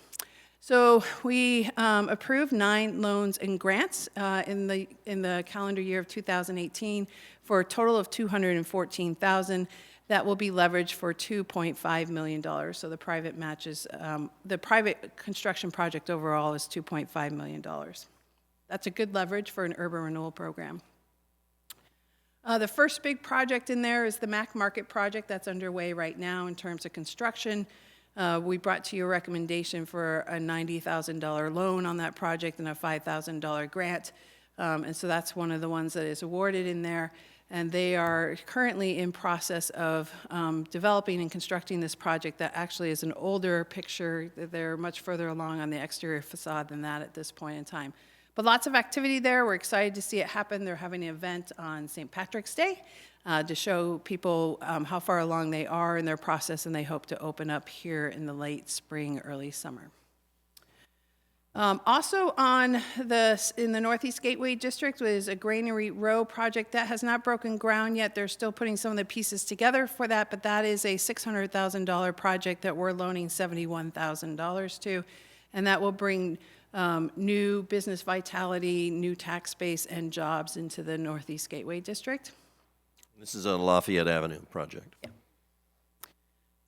So we approved 9 loans and grants in the calendar year of 2018 for a total of $214,000 that will be leveraged for $2.5 million. So the private matches, the private construction project overall is $2.5 million. That's a good leverage for an urban renewal program. The first big project in there is the Mac Market project that's underway right now in terms of construction. We brought to you a recommendation for a $90,000 loan on that project and a $5,000 grant. And so that's one of the ones that is awarded in there. And they are currently in process of developing and constructing this project that actually is an older picture. They're much further along on the exterior facade than that at this point in time. But lots of activity there. We're excited to see it happen. They're having an event on St. Patrick's Day to show people how far along they are in their process, and they hope to open up here in the late spring, early summer. Also in the Northeast Gateway District was a Granary Row project that has not broken ground yet. They're still putting some of the pieces together for that, but that is a $600,000 project that we're loaning $71,000 to, and that will bring new business vitality, new tax base, and jobs into the Northeast Gateway District. This is a Lafayette Avenue project. Yeah.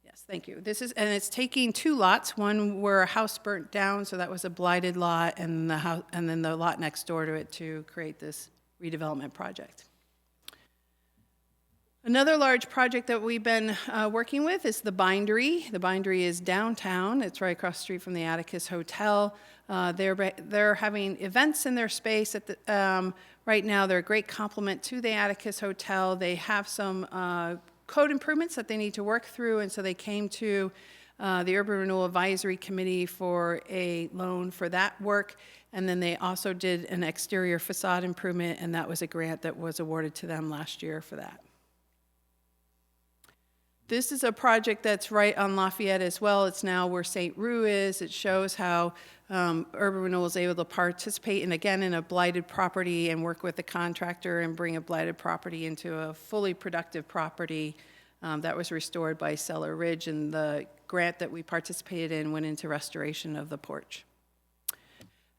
Yes, thank you. And it's taking 2 lots, one where a house burnt down, so that was a blighted lot, and then the lot next door to it to create this redevelopment project. Another large project that we've been working with is the Bindery. The Bindery is downtown. It's right across the street from the Atticus Hotel. They're having events in their space at the, right now. They're a great complement to the Atticus Hotel. They have some code improvements that they need to work through, and so they came to the Urban Renewal Advisory Committee for a loan for that work. And then they also did an exterior facade improvement, and that was a grant that was awarded to them last year for that. This is a project that's right on Lafayette as well. It's now where St. Rue is. It shows how Urban Renewal is able to participate in a blighted property and work with the contractor and bring a blighted property into a fully productive property that was restored by Cellar Ridge, and the grant that we participated in went into restoration of the porch.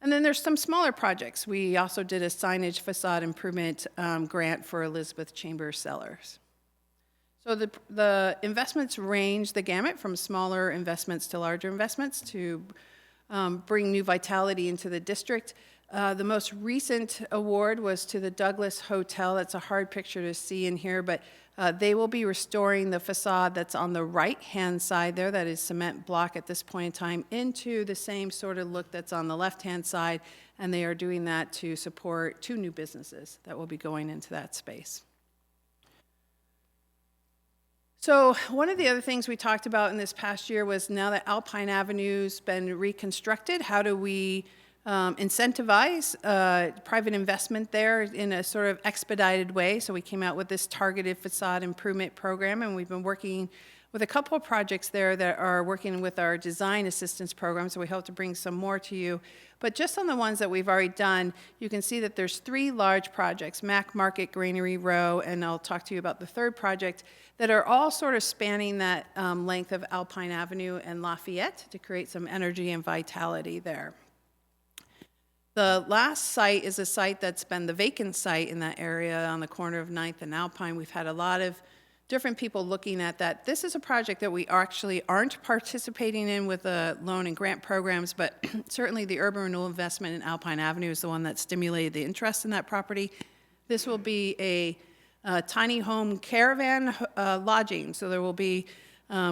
And then there's some smaller projects. We also did a signage facade improvement grant for Elizabeth Chambers Cellars. So the investments range the gamut from smaller investments to larger investments to bring new vitality into the district. The most recent award was to the Douglas Hotel. That's a hard picture to see in here, but they will be restoring the facade that's on the right-hand side there, that is cement block at this point in time, into the same sort of look that's on the left-hand side, and they are doing that to support 2 new businesses that will be going into that space. So one of the other things we talked about in this past year was, now that Alpine Avenue's been reconstructed, how do we incentivize private investment there in a sort of expedited way? So we came out with this targeted facade improvement program, and we've been working with a couple of projects there that are working with our design assistance program, so we hope to bring some more to you. But just on the ones that we've already done, you can see that there's 3 large projects, Mac Market, Granary Row, and I'll talk to you about the 3rd project, that are all sort of spanning that length of Alpine Avenue and Lafayette to create some energy and vitality there. The last site is a site that's been the vacant site in that area on the corner of 9th and Alpine. We've had a lot of different people looking at that. This is a project that we actually aren't participating in with the loan and grant programs, but certainly the urban renewal investment in Alpine Avenue is the one that stimulated the interest in that property. This will be a tiny home caravan lodging, so there will be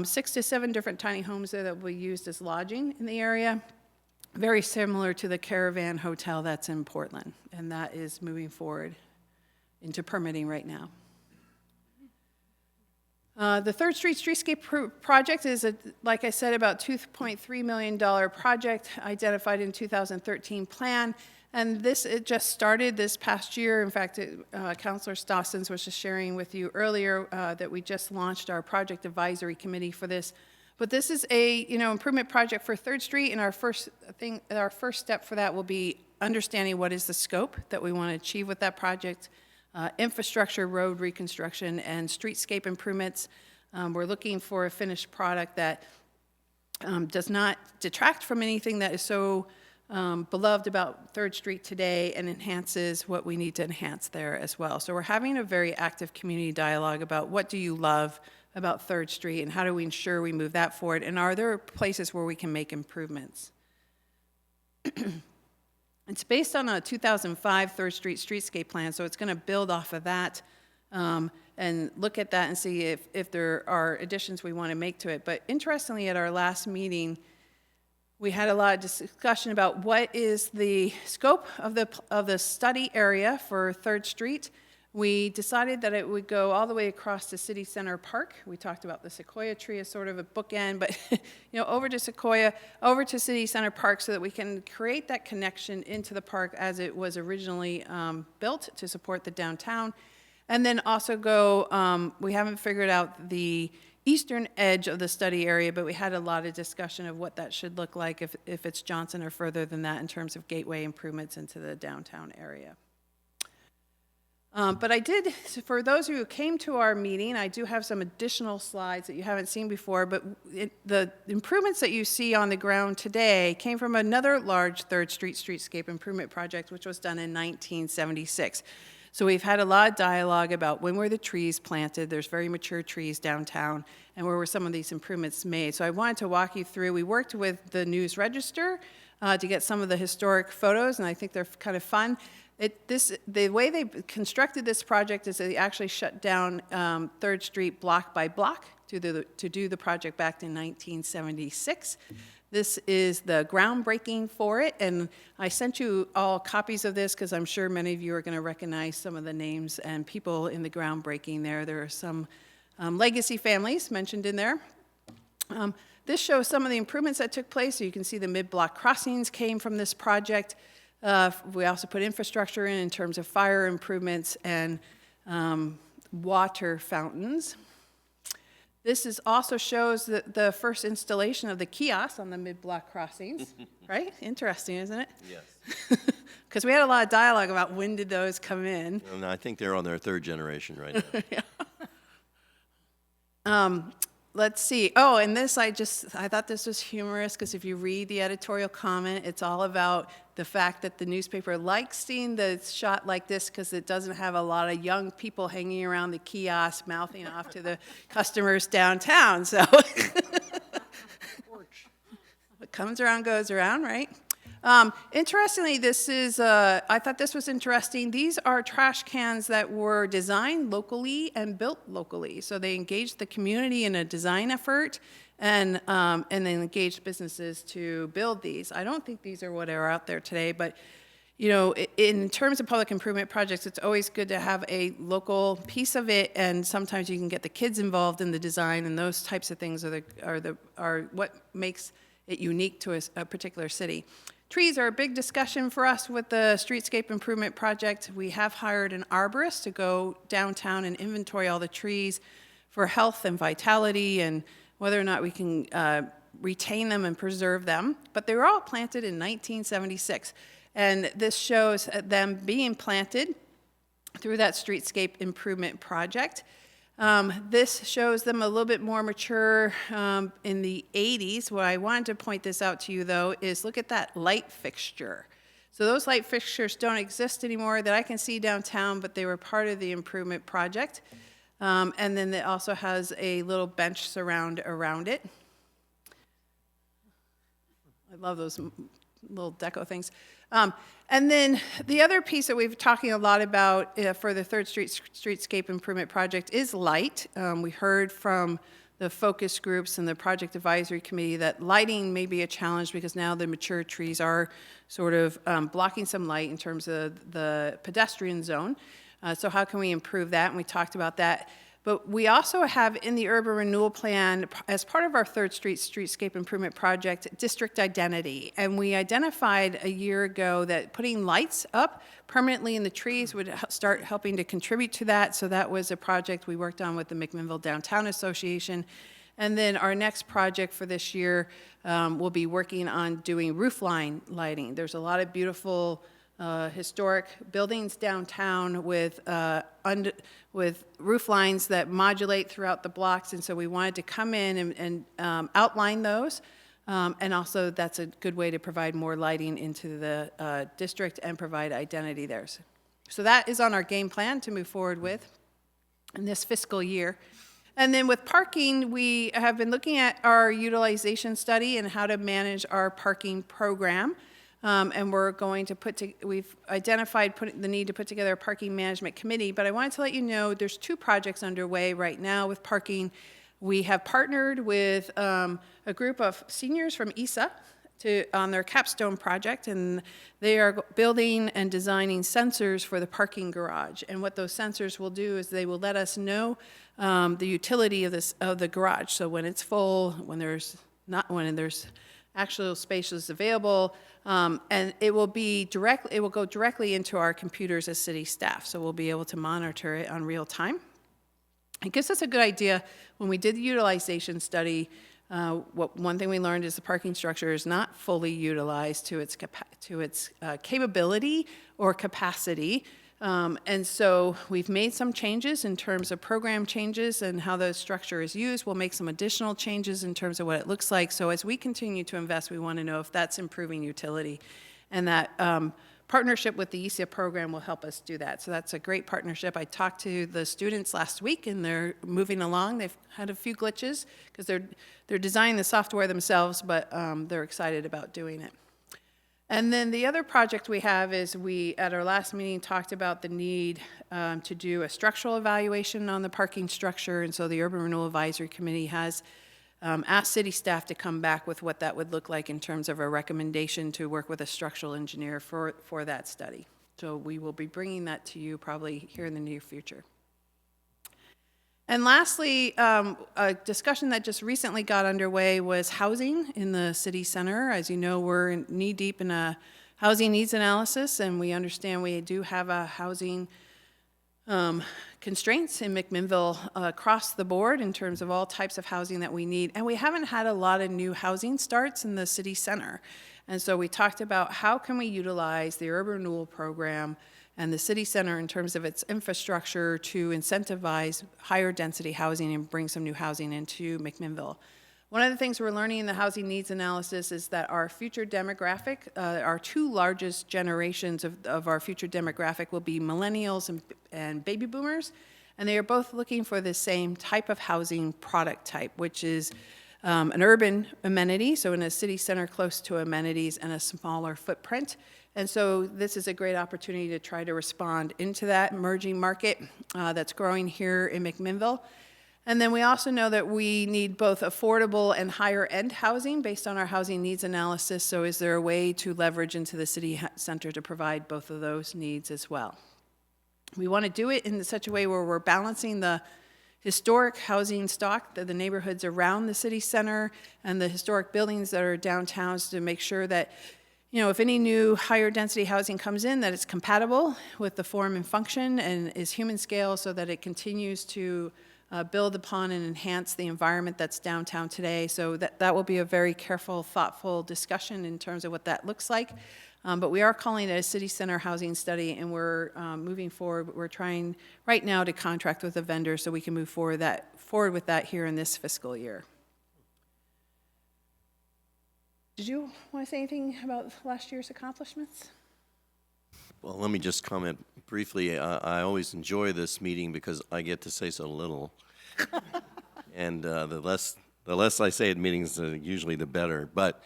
6 to 7 different tiny homes there that will be used as lodging in the area. Very similar to the Caravan Hotel that's in Portland, and that is moving forward into permitting right now. The Third Street Streetscape project is, like I said, about $2.3 million project identified in 2013 plan. And it just started this past year. In fact, Councilor Stossens was just sharing with you earlier that we just launched our project advisory committee for this. But this is a improvement project for Third Street, and our first step for that will be understanding what is the scope that we want to achieve with that project. Infrastructure, road reconstruction, and streetscape improvements. We're looking for a finished product that does not detract from anything that is so beloved about Third Street today and enhances what we need to enhance there as well. So we're having a very active community dialogue about what do you love about Third Street and how do we ensure we move that forward, and are there places where we can make improvements? It's based on a 2005 Third Street Streetscape plan, so it's going to build off of that and look at that and see if there are additions we want to make to it. But interestingly, at our last meeting, we had a lot of discussion about what is the scope of the study area for Third Street. We decided that it would go all the way across to City Center Park. We talked about the sequoia tree as sort of a bookend, but over to Sequoia, over to City Center Park, so that we can create that connection into the park as it was originally built to support the downtown. And then also go, we haven't figured out the eastern edge of the study area, but we had a lot of discussion of what that should look like if it's Johnson or further than that in terms of gateway improvements into the downtown area. But I did, for those of you who came to our meeting, I do have some additional slides that you haven't seen before, but the improvements that you see on the ground today came from another large Third Street Streetscape improvement project, which was done in 1976. So we've had a lot of dialogue about when were the trees planted. There's very mature trees downtown, and where were some of these improvements made. So I wanted to walk you through. We worked with the News Register to get some of the historic photos, and I think they're kind of fun. The way they constructed this project is they actually shut down Third Street block by block to do the project back in 1976. This is the groundbreaking for it, and I sent you all copies of this because I'm sure many of you are going to recognize some of the names and people in the groundbreaking there. There are some legacy families mentioned in there. This shows some of the improvements that took place. So you can see the mid-block crossings came from this project. We also put infrastructure in terms of fire improvements and water fountains. This also shows the first installation of the kiosks on the mid-block crossings, right? Interesting, isn't it? Yes. Because we had a lot of dialogue about when did those come in. And I think they're on their third generation right now. Yeah. Let's see. Oh, and this, I thought this was humorous because if you read the editorial comment, it's all about the fact that the newspaper likes seeing the shot like this because it doesn't have a lot of young people hanging around the kiosk mouthing off to the customers downtown. So what comes around goes around, right? Interestingly, this is, I thought this was interesting. These are trash cans that were designed locally and built locally. So they engaged the community in a design effort and then engaged businesses to build these. I don't think these are what are out there today, but in terms of public improvement projects, it's always good to have a local piece of it, and sometimes you can get the kids involved in the design, and those types of things are what makes it unique to a particular city. Trees are a big discussion for us with the Streetscape Improvement Project. We have hired an arborist to go downtown and inventory all the trees for health and vitality and whether or not we can retain them and preserve them. But they were all planted in 1976. And this shows them being planted through that Streetscape Improvement Project. This shows them a little bit more mature in the 80s. What I wanted to point this out to you, though, is look at that light fixture. So those light fixtures don't exist anymore that I can see downtown, but they were part of the improvement project. And then it also has a little bench surround around it. I love those little deco things. And then the other piece that we've talking a lot about for the Third Street Streetscape Improvement Project is light. We heard from the focus groups and the project advisory committee that lighting may be a challenge because now the mature trees are sort of blocking some light in terms of the pedestrian zone. So how can we improve that? And we talked about that. But we also have in the urban renewal plan, as part of our Third Street Streetscape Improvement Project, district identity. And we identified a year ago that putting lights up permanently in the trees would start helping to contribute to that. So that was a project we worked on with the McMinnville Downtown Association. And then our next project for this year, we'll be working on doing roof line lighting. There's a lot of beautiful historic buildings downtown with roof lines that modulate throughout the blocks, and so we wanted to come in and outline those, and also that's a good way to provide more lighting into the district and provide identity there. So that is on our game plan to move forward with in this fiscal year. And then with parking, we have been looking at our utilization study and how to manage our parking program. And we're going to we've identified the need to put together a parking management committee, but I wanted to let you know there's 2 projects underway right now with parking. We have partnered with a group of seniors from ESA on their capstone project, and they are building and designing sensors for the parking garage. And what those sensors will do is they will let us know the utility of the garage. So when it's full, when there's actual spaces available, and it will go directly into our computers as city staff, so we'll be able to monitor it on real time. It gives us a good idea. When we did the utilization study, one thing we learned is the parking structure is not fully utilized to its capability or capacity. And so we've made some changes in terms of program changes and how the structure is used. We'll make some additional changes in terms of what it looks like. So as we continue to invest, we want to know if that's improving utility. And that partnership with the ESA program will help us do that. So that's a great partnership. I talked to the students last week, and they're moving along. They've had a few glitches because they're designing the software themselves, but they're excited about doing it. And then the other project we have is we, at our last meeting, talked about the need to do a structural evaluation on the parking structure. And so the Urban Renewal Advisory Committee has asked city staff to come back with what that would look like in terms of a recommendation to work with a structural engineer for that study. So we will be bringing that to you probably here in the near future. And lastly, a discussion that just recently got underway was housing in the city center. As you know, we're knee-deep in a housing needs analysis, and we understand we do have a housing constraints in McMinnville across the board in terms of all types of housing that we need. And we haven't had a lot of new housing starts in the city center. And so we talked about how can we utilize the urban renewal program and the city center in terms of its infrastructure to incentivize higher density housing and bring some new housing into McMinnville. One of the things we're learning in the housing needs analysis is that our future demographic, our 2 largest generations of our future demographic will be millennials and baby boomers, and they are both looking for the same type of housing product type, which is an urban amenity, so in a city center close to amenities and a smaller footprint. And so this is a great opportunity to try to respond into that emerging market that's growing here in McMinnville. And then we also know that we need both affordable and higher end housing based on our housing needs analysis. So is there a way to leverage into the city center to provide both of those needs as well? We want to do it in such a way where we're balancing the historic housing stock, the neighborhoods around the city center, and the historic buildings that are downtowns to make sure that, you know, if any new higher density housing comes in, that it's compatible with the form and function and is human scale so that it continues to build upon and enhance the environment that's downtown today. So that will be a very careful, thoughtful discussion in terms of what that looks like. But we are calling it a city center housing study, and we're moving forward. We're trying right now to contract with a vendor so we can move forward with that here in this fiscal year. Did you want to say anything about last year's accomplishments? Well, let me just comment briefly. I always enjoy this meeting because I get to say so little. And the less I say at meetings, usually the better. But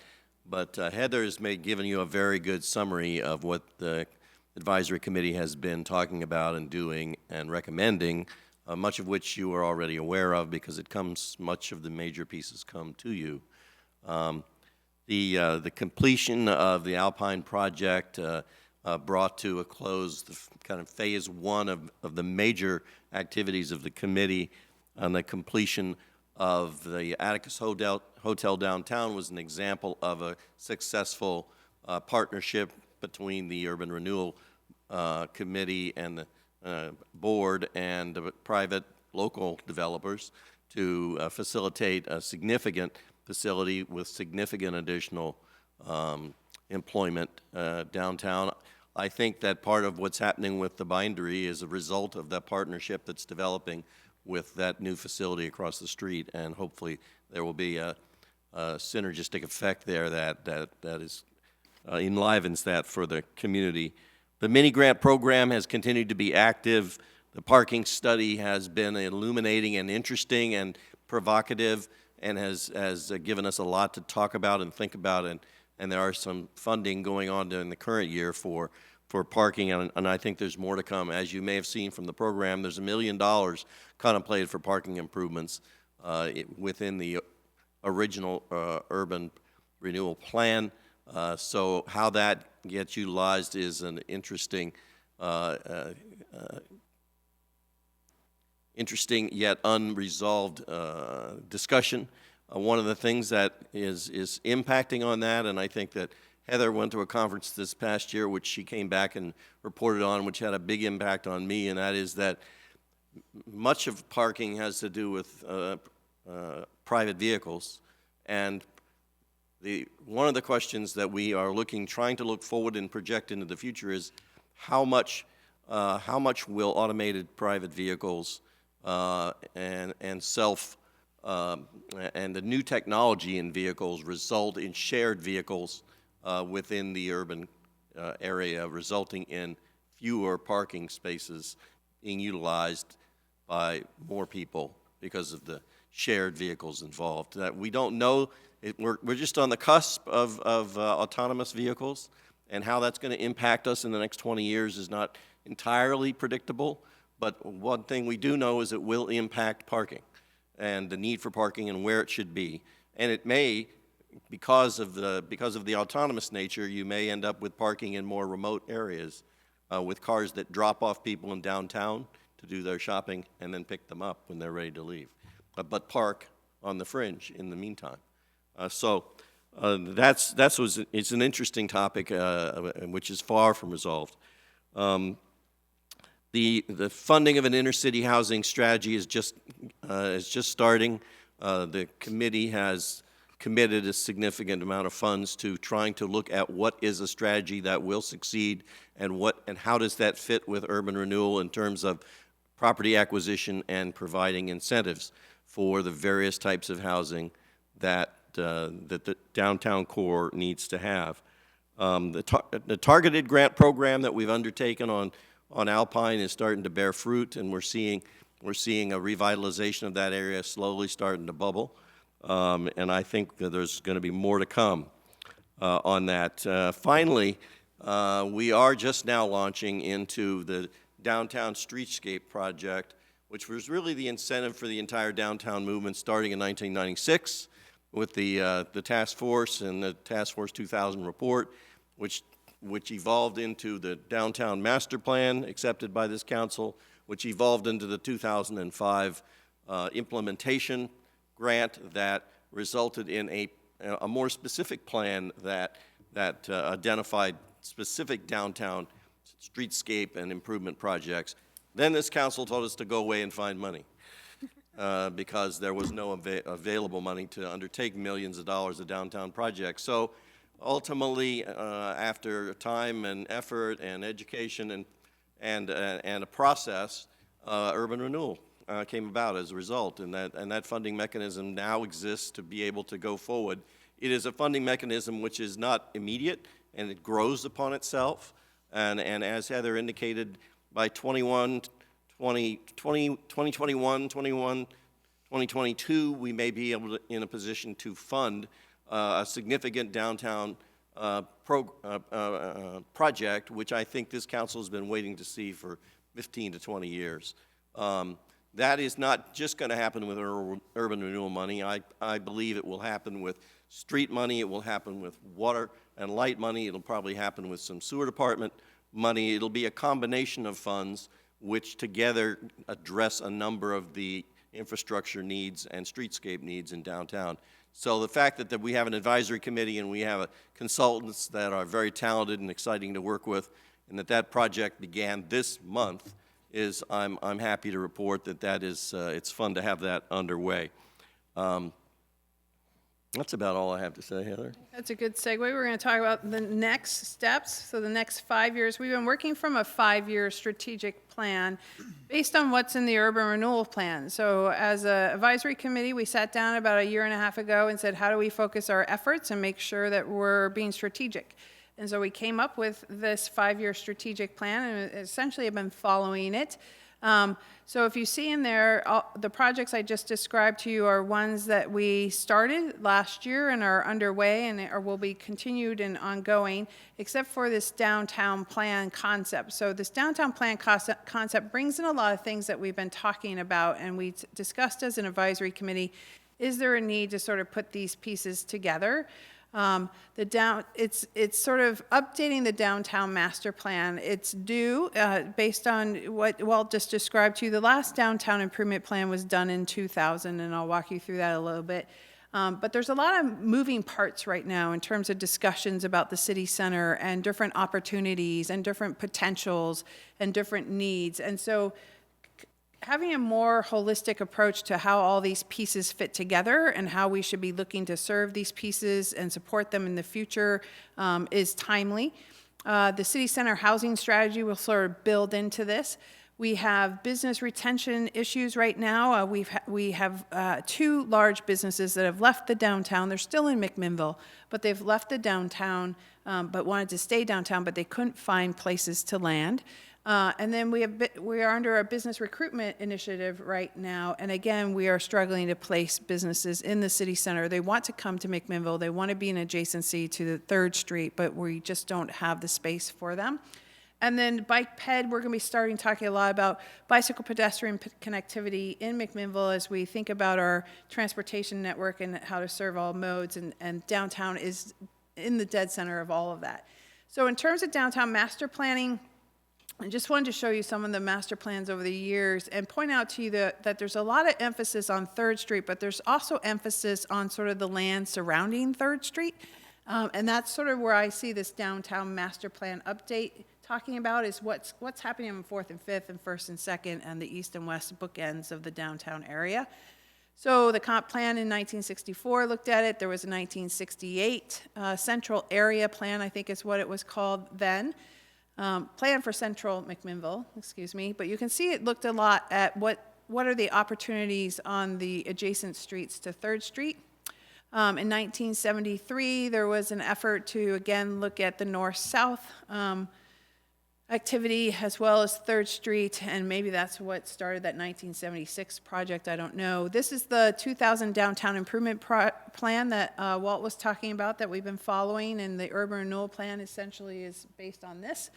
Heather's given you a very good summary of what the advisory committee has been talking about and doing and recommending, much of which you are already aware of because much of the major pieces come to you. The completion of the Alpine project brought to a close the kind of phase 1 of the major activities of the committee and the completion of the Atticus Hotel downtown was an example of a successful partnership between the Urban Renewal Committee and the board and the private local developers to facilitate a significant facility with significant additional employment downtown. I think that part of what's happening with the Bindery is a result of that partnership that's developing with that new facility across the street, and hopefully there will be a synergistic effect there that is enlivens that for the community. The mini grant program has continued to be active. The parking study has been illuminating and interesting and provocative, and has given us a lot to talk about and think about, and there are some funding going on in the current year for parking, and I think there's more to come. As you may have seen from the program, there's $1 million contemplated for parking improvements within the original urban renewal plan. So how that gets utilized is an interesting yet unresolved discussion. One of the things that is impacting on that, and I think that Heather went to a conference this past year, which she came back and reported on, which had a big impact on me, and that is that much of parking has to do with private vehicles. And one of the questions that we are trying to look forward and project into the future is how much will automated private vehicles and the new technology in vehicles result in shared vehicles within the urban area, resulting in fewer parking spaces being utilized by more people because of the shared vehicles involved. That we don't know. We're just on the cusp of autonomous vehicles, and how that's going to impact us in the next 20 years is not entirely predictable. But one thing we do know is it will impact parking and the need for parking and where it should be. And it may, because of the autonomous nature, you may end up with parking in more remote areas with cars that drop off people in downtown to do their shopping and then pick them up when they're ready to leave, but park on the fringe in the meantime. It's an interesting topic which is far from resolved. The funding of an inner-city housing strategy is just starting. The committee has committed a significant amount of funds to trying to look at what is a strategy that will succeed, and how does that fit with urban renewal in terms of property acquisition and providing incentives for the various types of housing that the downtown core needs to have. The targeted grant program that we've undertaken on Alpine is starting to bear fruit, and we're seeing a revitalization of that area slowly starting to bubble, and I think that there's going to be more to come on that. Finally, we are just now launching into the downtown Streetscape project, which was really the incentive for the entire downtown movement starting in 1996 with the task force and the Task Force 2000 report, which evolved into the downtown master plan accepted by this council, which evolved into the 2005 implementation grant that resulted in a more specific plan that identified specific downtown streetscape and improvement projects. Then this council told us to go away and find money because there was no available money to undertake millions of dollars of downtown projects. So ultimately, after time and effort and education and a process, urban renewal came about as a result, and that funding mechanism now exists to be able to go forward. It is a funding mechanism which is not immediate, and it grows upon itself. And as Heather indicated, by 2022, we may be able to, in a position to fund a significant downtown project, which I think this council has been waiting to see for 15 to 20 years. That is not just going to happen with urban renewal money. I believe it will happen with street money. It will happen with water and light money. It'll probably happen with some sewer department money. It'll be a combination of funds which together address a number of the infrastructure needs and streetscape needs in downtown. So the fact that we have an advisory committee and we have consultants that are very talented and exciting to work with, and that project began this month, is I'm happy to report that is it's fun to have that underway. That's about all I have to say, Heather. That's a good segue. We're going to talk about the next steps. So the next 5 years, we've been working from a 5-year strategic plan based on what's in the urban renewal plan. So as an advisory committee, we sat down about a year and a half ago and said, how do we focus our efforts and make sure that we're being strategic? And so we came up with this 5-year strategic plan and essentially have been following it. So if you see in there, the projects I just described to you are ones that we started last year and are underway and will be continued and ongoing, except for this downtown plan concept. So this downtown plan concept brings in a lot of things that we've been talking about and we discussed as an advisory committee. Is there a need to sort of put these pieces together? It's sort of updating the downtown master plan. It's due based on what Walt just described to you. The last downtown improvement plan was done in 2000, and I'll walk you through that a little bit. But there's a lot of moving parts right now in terms of discussions about the city center and different opportunities and different potentials and different needs. And so having a more holistic approach to how all these pieces fit together and how we should be looking to serve these pieces and support them in the future is timely. The city center housing strategy will sort of build into this. We have business retention issues right now. We have 2 large businesses that have left the downtown. They're still in McMinnville, but they've left the downtown but wanted to stay downtown, but they couldn't find places to land. And then we are under a business recruitment initiative right now, and again, we are struggling to place businesses in the city center. They want to come to McMinnville, they want to be in adjacency to the 3rd Street, but we just don't have the space for them. And then bike ped, we're going to be starting talking a lot about bicycle pedestrian connectivity in McMinnville as we think about our transportation network and how to serve all modes, and downtown is in the dead center of all of that. So in terms of downtown master planning, I just wanted to show you some of the master plans over the years and point out to you that there's a lot of emphasis on 3rd Street, but there's also emphasis on sort of the land surrounding 3rd Street. And that's sort of where I see this downtown master plan update talking about is what's happening on 4th and 5th and 1st and 2nd and the east and west bookends of the downtown area. So the comp plan in 1964 looked at it. There was a 1968 central area plan, I think is what it was called then. Plan for Central McMinnville, excuse me, but you can see it looked a lot at what are the opportunities on the adjacent streets to 3rd Street. In 1973, there was an effort to, again, look at the north-south activity as well as 3rd Street, and maybe that's what started that 1976 project, I don't know. This is the 2000 downtown improvement plan that Walt was talking about that we've been following, and the urban renewal plan essentially is based on this.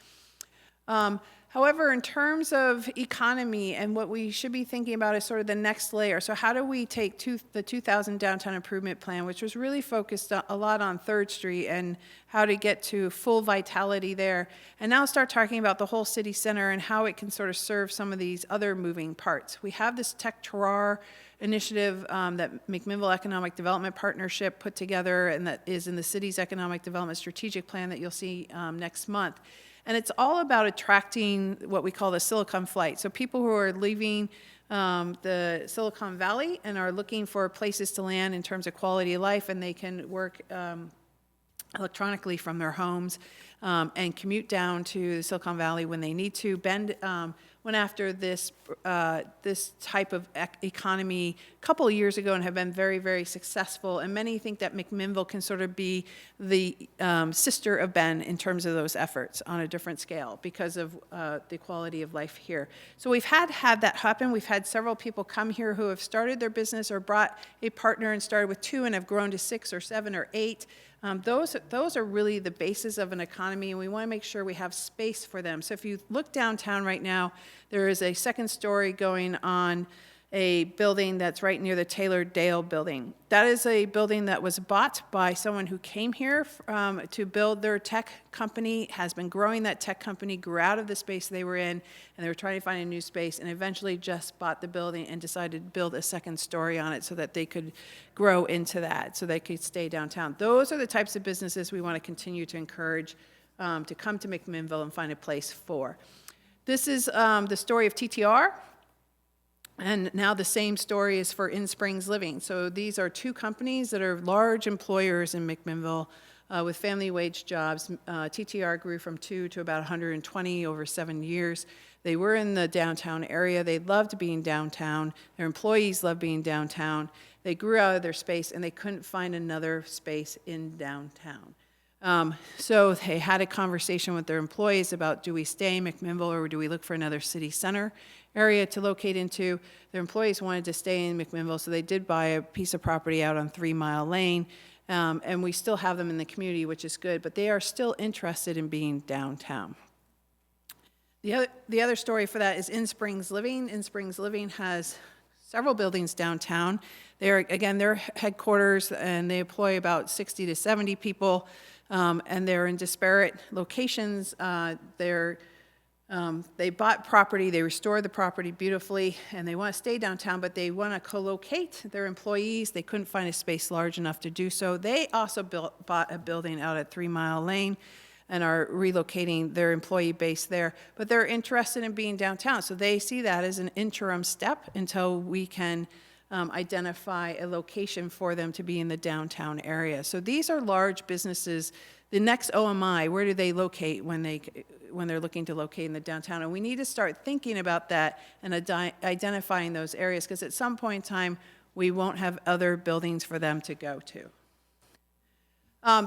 However, in terms of economy and what we should be thinking about is sort of the next layer. So how do we take the 2000 downtown improvement plan, which was really focused a lot on 3rd Street and how to get to full vitality there, and now start talking about the whole city center and how it can sort of serve some of these other moving parts. We have this Tech Terroir initiative that McMinnville Economic Development Partnership put together, and that is in the city's economic development strategic plan that you'll see next month. And it's all about attracting what we call the Silicon Flight. So people who are leaving the Silicon Valley and are looking for places to land in terms of quality of life, and they can work electronically from their homes and commute down to the Silicon Valley when they need to. Bend went after this type of economy a couple of years ago and have been very, very successful. And many think that McMinnville can sort of be the sister of Bend in terms of those efforts on a different scale because of the quality of life here. So we've had that happen. We've had several people come here who have started their business or brought a partner and started with 2 and have grown to 6 or 7 or 8. Those are really the basis of an economy, and we want to make sure we have space for them. So if you look downtown right now, there is a second story going on a building that's right near the Taylor Dale building. That is a building that was bought by someone who came here to build their tech company, has been growing that tech company, grew out of the space they were in, and they were trying to find a new space, and eventually just bought the building and decided to build a second story on it so that they could grow into that, so they could stay downtown. Those are the types of businesses we want to continue to encourage to come to McMinnville and find a place for. This is the story of TTR. And now the same story is for In Springs Living. So these are two companies that are large employers in McMinnville with family wage jobs. TTR grew from 2 to about 120 over 7 years. They were in the downtown area. They loved being downtown. Their employees loved being downtown. They grew out of their space, and they couldn't find another space in downtown. So they had a conversation with their employees about, do we stay in McMinnville or do we look for another city center area to locate into? Their employees wanted to stay in McMinnville, so they did buy a piece of property out on 3 Mile Lane, and we still have them in the community, which is good, but they are still interested in being downtown. The other story for that is In Springs Living. In Springs Living has several buildings downtown. They're, again, their headquarters, and they employ about 60 to 70 people, and they're in disparate locations. They bought property, they restored the property beautifully, and they want to stay downtown, but they want to co-locate their employees. They couldn't find a space large enough to do so. They also bought a building out at 3 Mile Lane and are relocating their employee base there, but they're interested in being downtown. So they see that as an interim step until we can identify a location for them to be in the downtown area. So these are large businesses. The next OMI, where do they locate when they're looking to locate in the downtown? And we need to start thinking about that and identifying those areas, because at some point in time, we won't have other buildings for them to go to.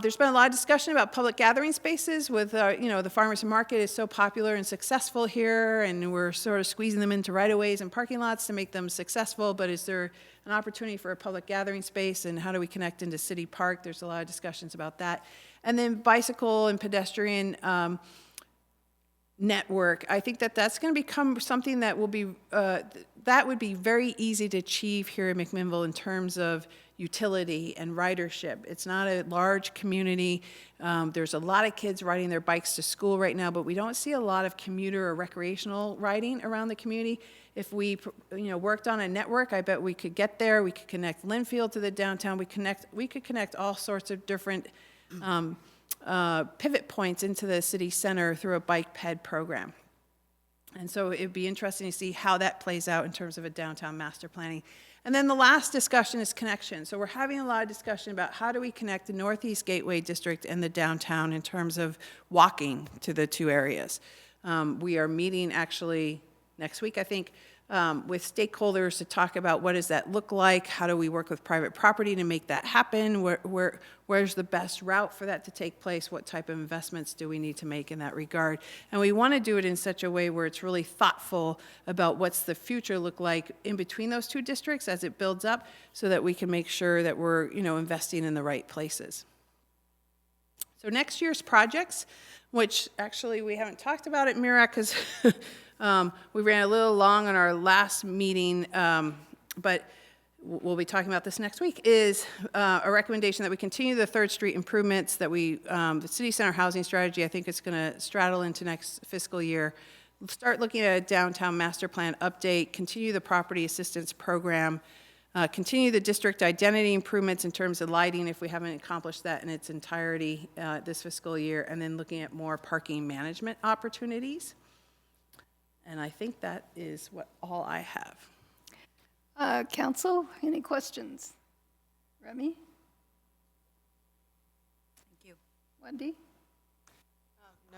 There's been a lot of discussion about public gathering spaces with, the farmers market is so popular and successful here, and we're sort of squeezing them into right-of-ways and parking lots to make them successful, but is there an opportunity for a public gathering space, and how do we connect into City Park? There's a lot of discussions about that. And then bicycle and pedestrian network. I think that that's going to become something that will be, that would be very easy to achieve here in McMinnville in terms of utility and ridership. It's not a large community. There's a lot of kids riding their bikes to school right now, but we don't see a lot of commuter or recreational riding around the community. If we, worked on a network, I bet we could get there. We could connect Linfield to the downtown. We could connect all sorts of different pivot points into the city center through a bike ped program. And so it'd be interesting to see how that plays out in terms of a downtown master planning. And then the last discussion is connection. So we're having a lot of discussion about how do we connect the Northeast Gateway District and the downtown in terms of walking to the two areas. We are meeting actually next week, I think, with stakeholders to talk about what does that look like, how do we work with private property to make that happen, where's the best route for that to take place, what type of investments do we need to make in that regard. And we want to do it in such a way where it's really thoughtful about what's the future look like in between those two districts as it builds up, so that we can make sure that we're investing in the right places. So next year's projects, which actually we haven't talked about at MIRAC because we ran a little long on our last meeting, but we'll be talking about this next week, is a recommendation that we continue the 3rd Street improvements, that we, the city center housing strategy, I think it's going to straddle into next fiscal year. We'll start looking at a downtown master plan update, continue the property assistance program, continue the district identity improvements in terms of lighting if we haven't accomplished that in its entirety this fiscal year, and then looking at more parking management opportunities. And I think that is all I have. Council, any questions? Remy? Thank you. Wendy?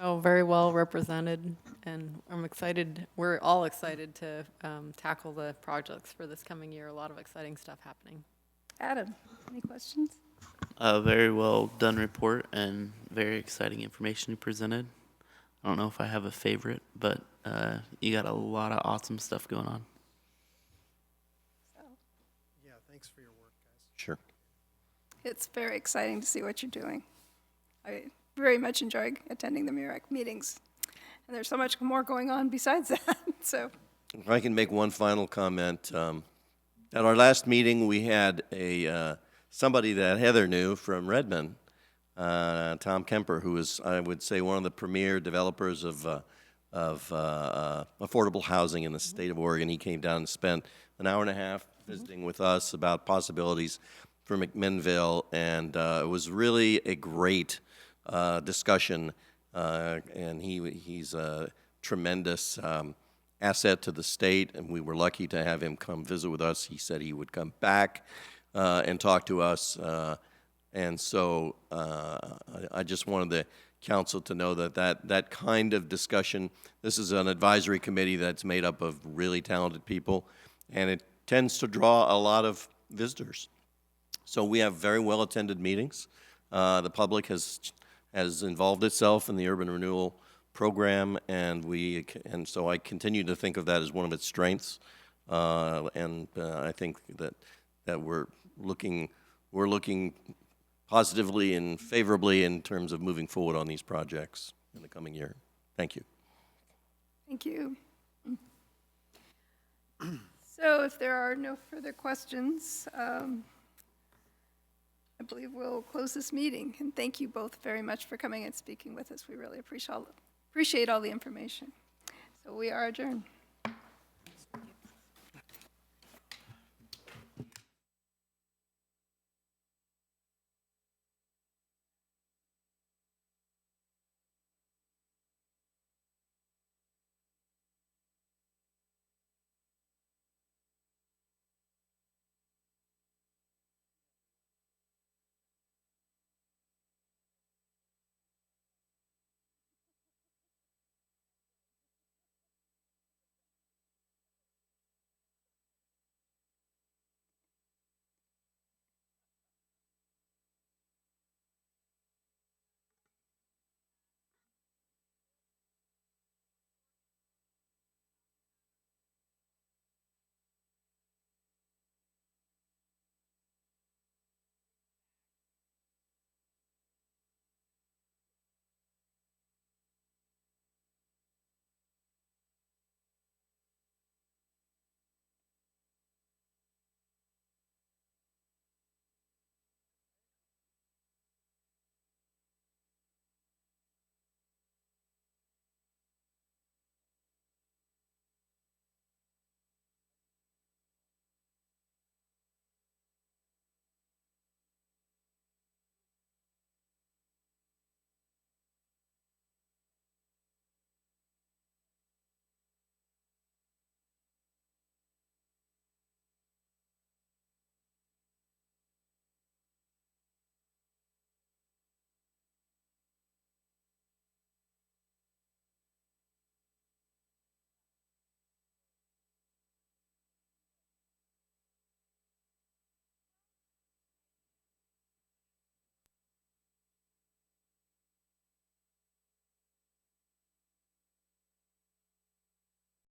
No, very well represented, and I'm excited, we're all excited to tackle the projects for this coming year. A lot of exciting stuff happening. Adam, any questions? A very well done report and very exciting information you presented. I don't know if I have a favorite, but you got a lot of awesome stuff going on. Yeah, thanks for your work, guys. Sure. It's very exciting to see what you're doing. I very much enjoy attending the MIRAC meetings. And there's so much more going on besides that. So If I can make one final comment. At our last meeting, we had somebody that Heather knew from Redmond, Tom Kemper, who is, I would say, one of the premier developers of affordable housing in the state of Oregon. He came down and spent an hour and a half visiting with us about possibilities for McMinnville, and it was really a great discussion. And he's a tremendous asset to the state, and we were lucky to have him come visit with us. He said he would come back and talk to us. And so I just wanted the council to know that kind of discussion, this is an advisory committee that's made up of really talented people, and it tends to draw a lot of visitors. So we have very well-attended meetings. The public has involved itself in the urban renewal program, and so I continue to think of that as one of its strengths. I think that we're looking positively and favorably in terms of moving forward on these projects in the coming year. Thank you. Thank you. So if there are no further questions, I believe we'll close this meeting. And thank you both very much for coming and speaking with us. We really appreciate all the information. So we are adjourned.